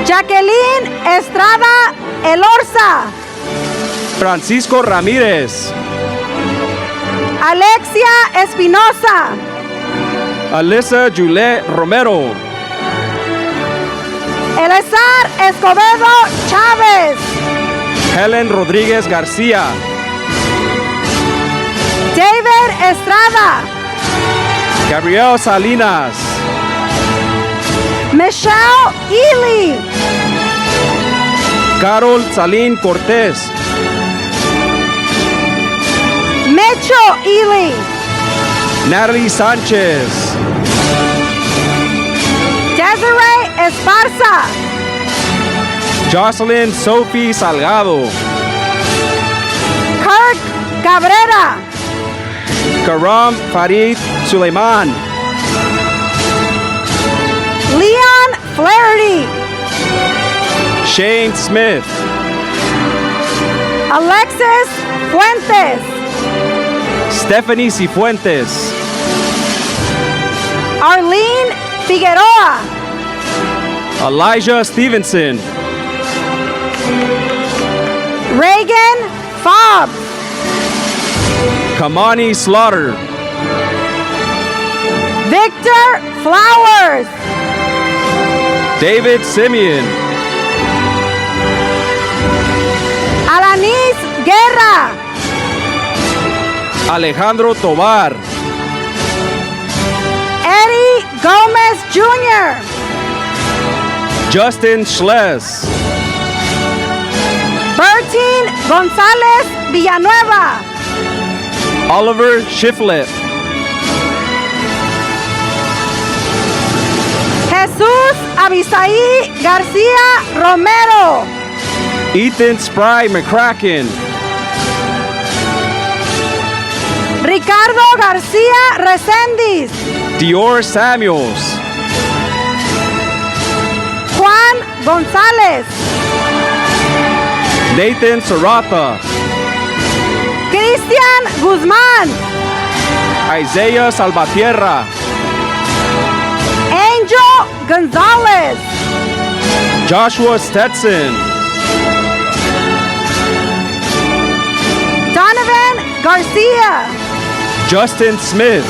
Jacqueline Estrada Elorza. Francisco Ramírez. Alexia Espinosa. Alyssa Juliet Romero. Elezar Escobedo Chávez. Helen Rodríguez García. David Estrada. Gabriel Salinas. Michelle Ely. Carol Salín Cortés. Mecho Ely. Natalie Sánchez. Desiree Esparza. Jocelyn Sophie Salgado. Kirk Cabrera. Karam Farid Suleiman. Leon Flaherty. Shane Smith. Alexis Fuentes. Stephanie Cifuentes. Arlene Figueroa. Elijah Stevenson. Reagan Fobbs. Kamani Slaughter. Victor Flowers. David Simeon. Alanis Guerra. Alejandro Tobar. Eddie Gomez Jr. Justin Schles. Bertine González Villanueva. Oliver Shiflett. Jesús Abisaí García Romero. Ethan Spry McCracken. Ricardo García Reséndiz. Dior Samuels. Juan González. Nathan Serrata. Cristian Guzmán. Isaiah Salvatierra. Angel González. Joshua Stetson. Donovan Garcia. Justin Smith.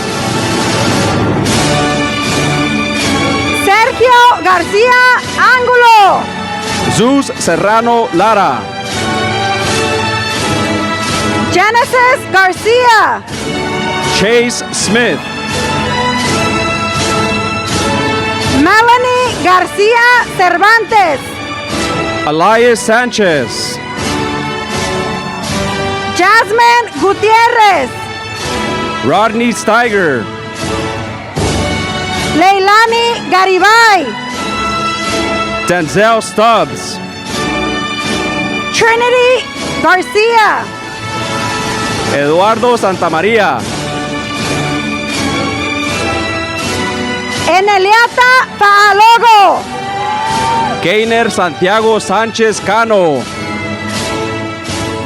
Sergio García Ángulo. Zeus Serrano Lara. Genesis García. Chase Smith. Melanie García Cervantes. Elias Sanchez. Jasmine Gutiérrez. Rodney Steiger. Leilani Garibay. Denzel Stubbs. Trinity García. Eduardo Santamaría. Eneliata Faalogo. Keiner Santiago Sánchez Cano.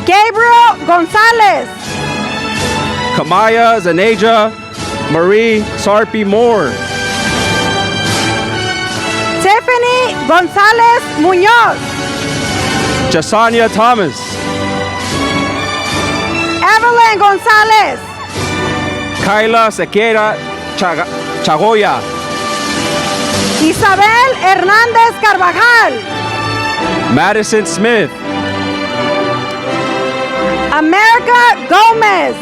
Gabriel Gonzalez. Kamaya Zaneja Marie Sarpi Moore. Tiffany Gonzalez Muñoz. Jasania Thomas. Evelyn Gonzalez. Kyla Sequeira Chagoya. Isabel Hernández Carvajal. Madison Smith. America Gomez.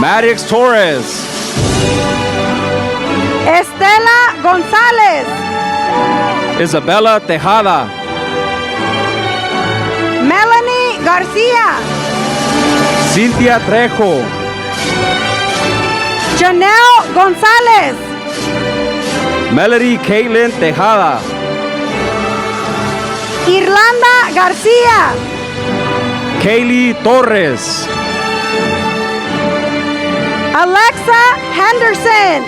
Maddox Torres. Estela Gonzalez. Isabella Tejada. Melanie Garcia. Cynthia Trejo. Janelle Gonzalez. Melody Caitlin Tejada. Irlanda Garcia. Kaylee Torres. Alexa Henderson.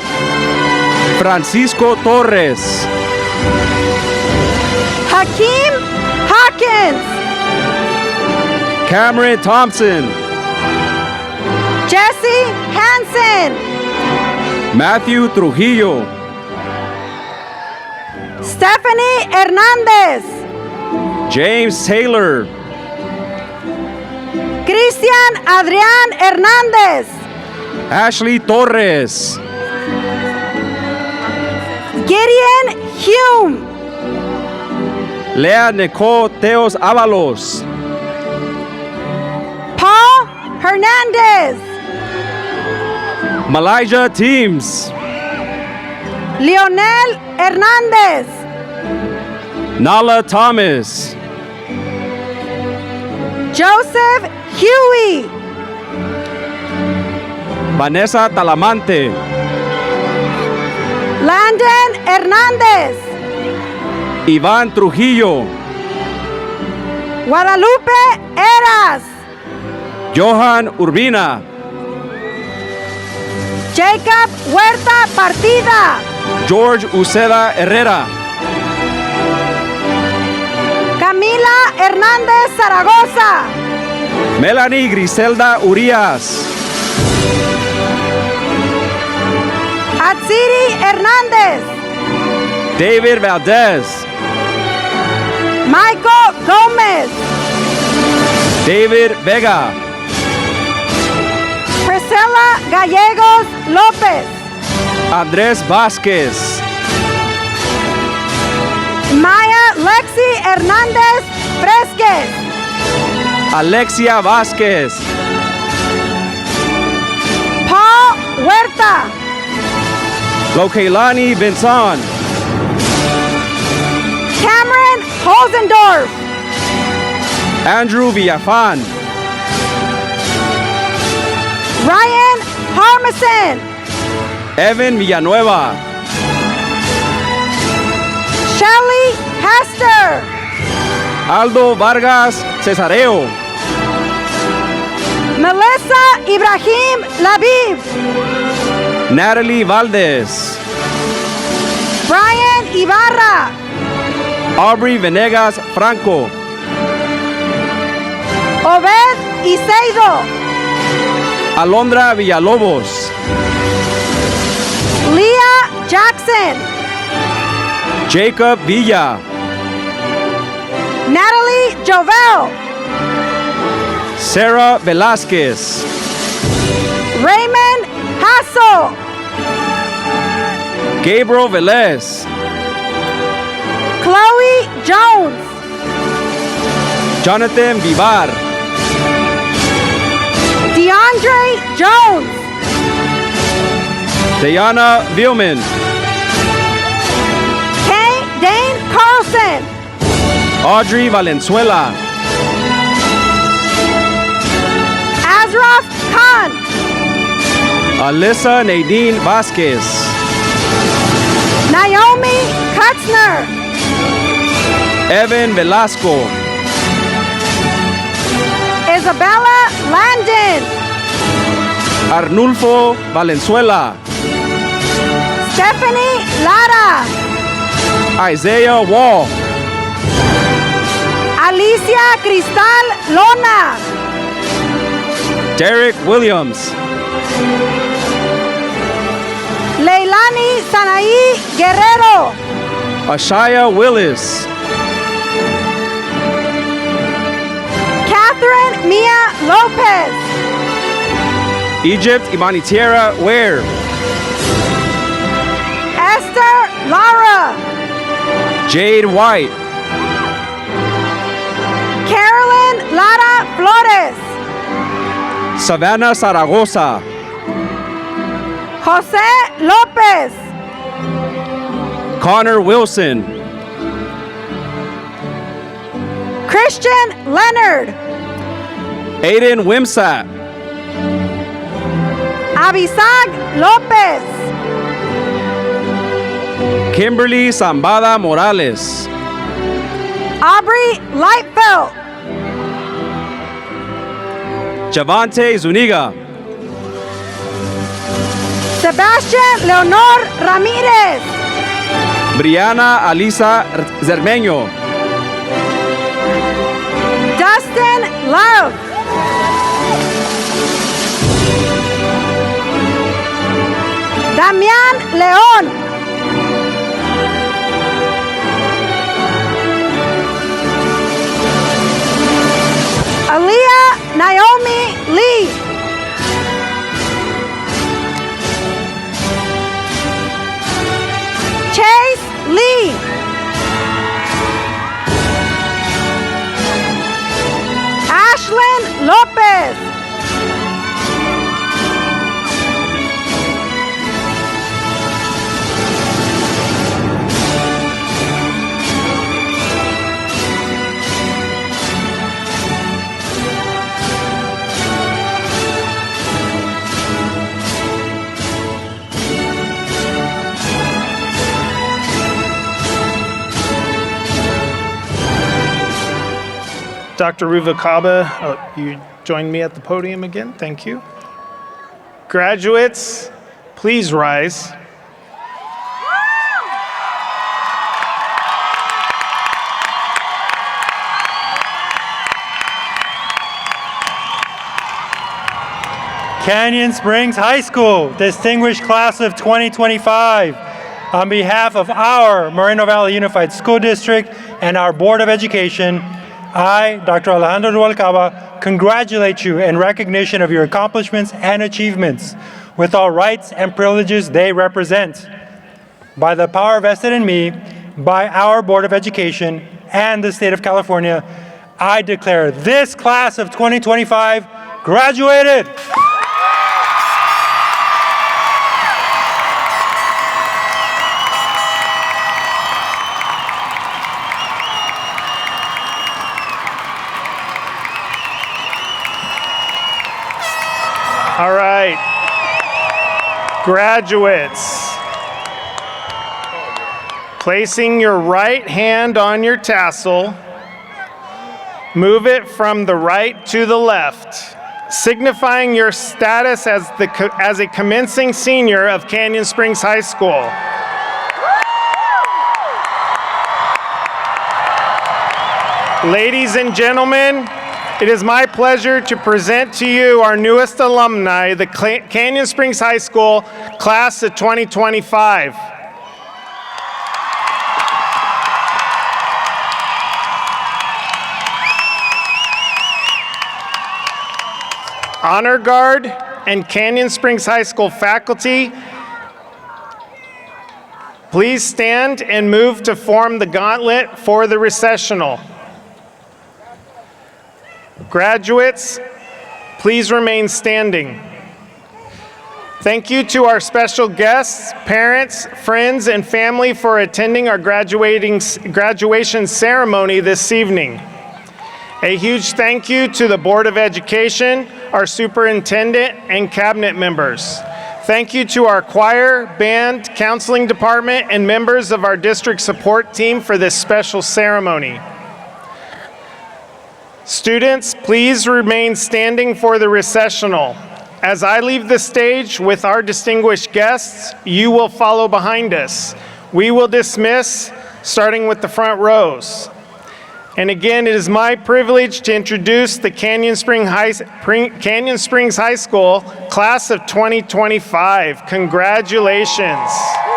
Francisco Torres. Hakeem Hawkins. Cameron Thompson. Jesse Hansen. Matthew Trujillo. Stephanie Hernandez. James Taylor. Cristian Adrián Hernández. Ashley Torres. Gideon Hume. Lea Nicole Teos Avalos. Paul Hernandez. Malaysia Teams. Leonel Hernandez. Nala Thomas. Joseph Huey. Vanessa Talamante. Landon Hernandez. Iván Trujillo. Guadalupe Eras. Johan Urbina. Jacob Huerta Partida. George Uceda Herrera. Camila Hernández Zaragoza. Melanie Griselda Urias. Atsiri Hernández. David Valdez. Michael Gomez. David Vega. Priscilla Gallegos López. Andrés Vázquez. Maya Lexi Hernández Fresquez. Alexia Vázquez. Paul Huerta. Lokelani Vincent. Cameron Hosendorf. Andrew Villafan. Ryan Harmison. Evan Villanueva. Shelly Hester. Aldo Vargas Cesareo. Melissa Ibrahim Labib. Natalie Valdez. Brian Ibarra. Aubrey Venegas Franco. Obed Iseido. Alondra Villalobos. Leah Jackson. Jacob Villa. Natalie Jovel. Sarah Velázquez. Raymond Hassel. Gabriel Velez. Chloe Jones. Jonathan Vivar. DeAndre Jones. Diana Vilman. Dane Carlson. Audrey Valenzuela. Azraf Khan. Alyssa Nadine Vasquez. Naomi Kutzner. Evan Velasco. Isabella Landon. Arnulfo Valenzuela. Stephanie Lara. Isaiah Wall. Alicia Cristal Lona. Derek Williams. Leilani Sanaí Guerrero. Ashaya Willis. Catherine Mia Lopez. Egypt Imanitiera Ware. Esther Lara. Jade White. Carolyn Lara Flores. Savannah Zaragoza. Jose Lopez. Connor Wilson. Christian Leonard. Aiden Wimsat. Abisag Lopez. Kimberly Zambada Morales. Aubrey Lightfelt. Javante Zuniga. Sebastian Leonor Ramirez. Brianna Alisa Zermeño. Dustin Love. Damián León. Aaliyah Naomi Lee. Chase Lee. Ashlyn Lopez. Dr. Ruvalcaba, you join me at the podium again. Thank you. Graduates, please rise. Canyon Springs High School, distinguished class of 2025. On behalf of our Moreno Valley Unified School District and our Board of Education, I, Dr. Alejandro Ruvalcaba, congratulate you in recognition of your accomplishments and achievements with all rights and privileges they represent. By the power vested in me, by our Board of Education and the State of California, I declare this class of 2025 graduated. All right, graduates, placing your right hand on your tassel, move it from the right to the left, signifying your status as a commencing senior of Canyon Springs High School. Ladies and gentlemen, it is my pleasure to present to you our newest alumni, the Canyon Springs High School class of 2025. Honor Guard and Canyon Springs High School faculty, please stand and move to form the gauntlet for the recessional. Graduates, please remain standing. Thank you to our special guests, parents, friends, and family for attending our graduation ceremony this evening. A huge thank you to the Board of Education, our superintendent, and cabinet members. Thank you to our choir, band, counseling department, and members of our district support team for this special ceremony. Students, please remain standing for the recessional. As I leave the stage with our distinguished guests, you will follow behind us. We will dismiss, starting with the front rows. And again, it is my privilege to introduce the Canyon Springs High School class of 2025. Congratulations.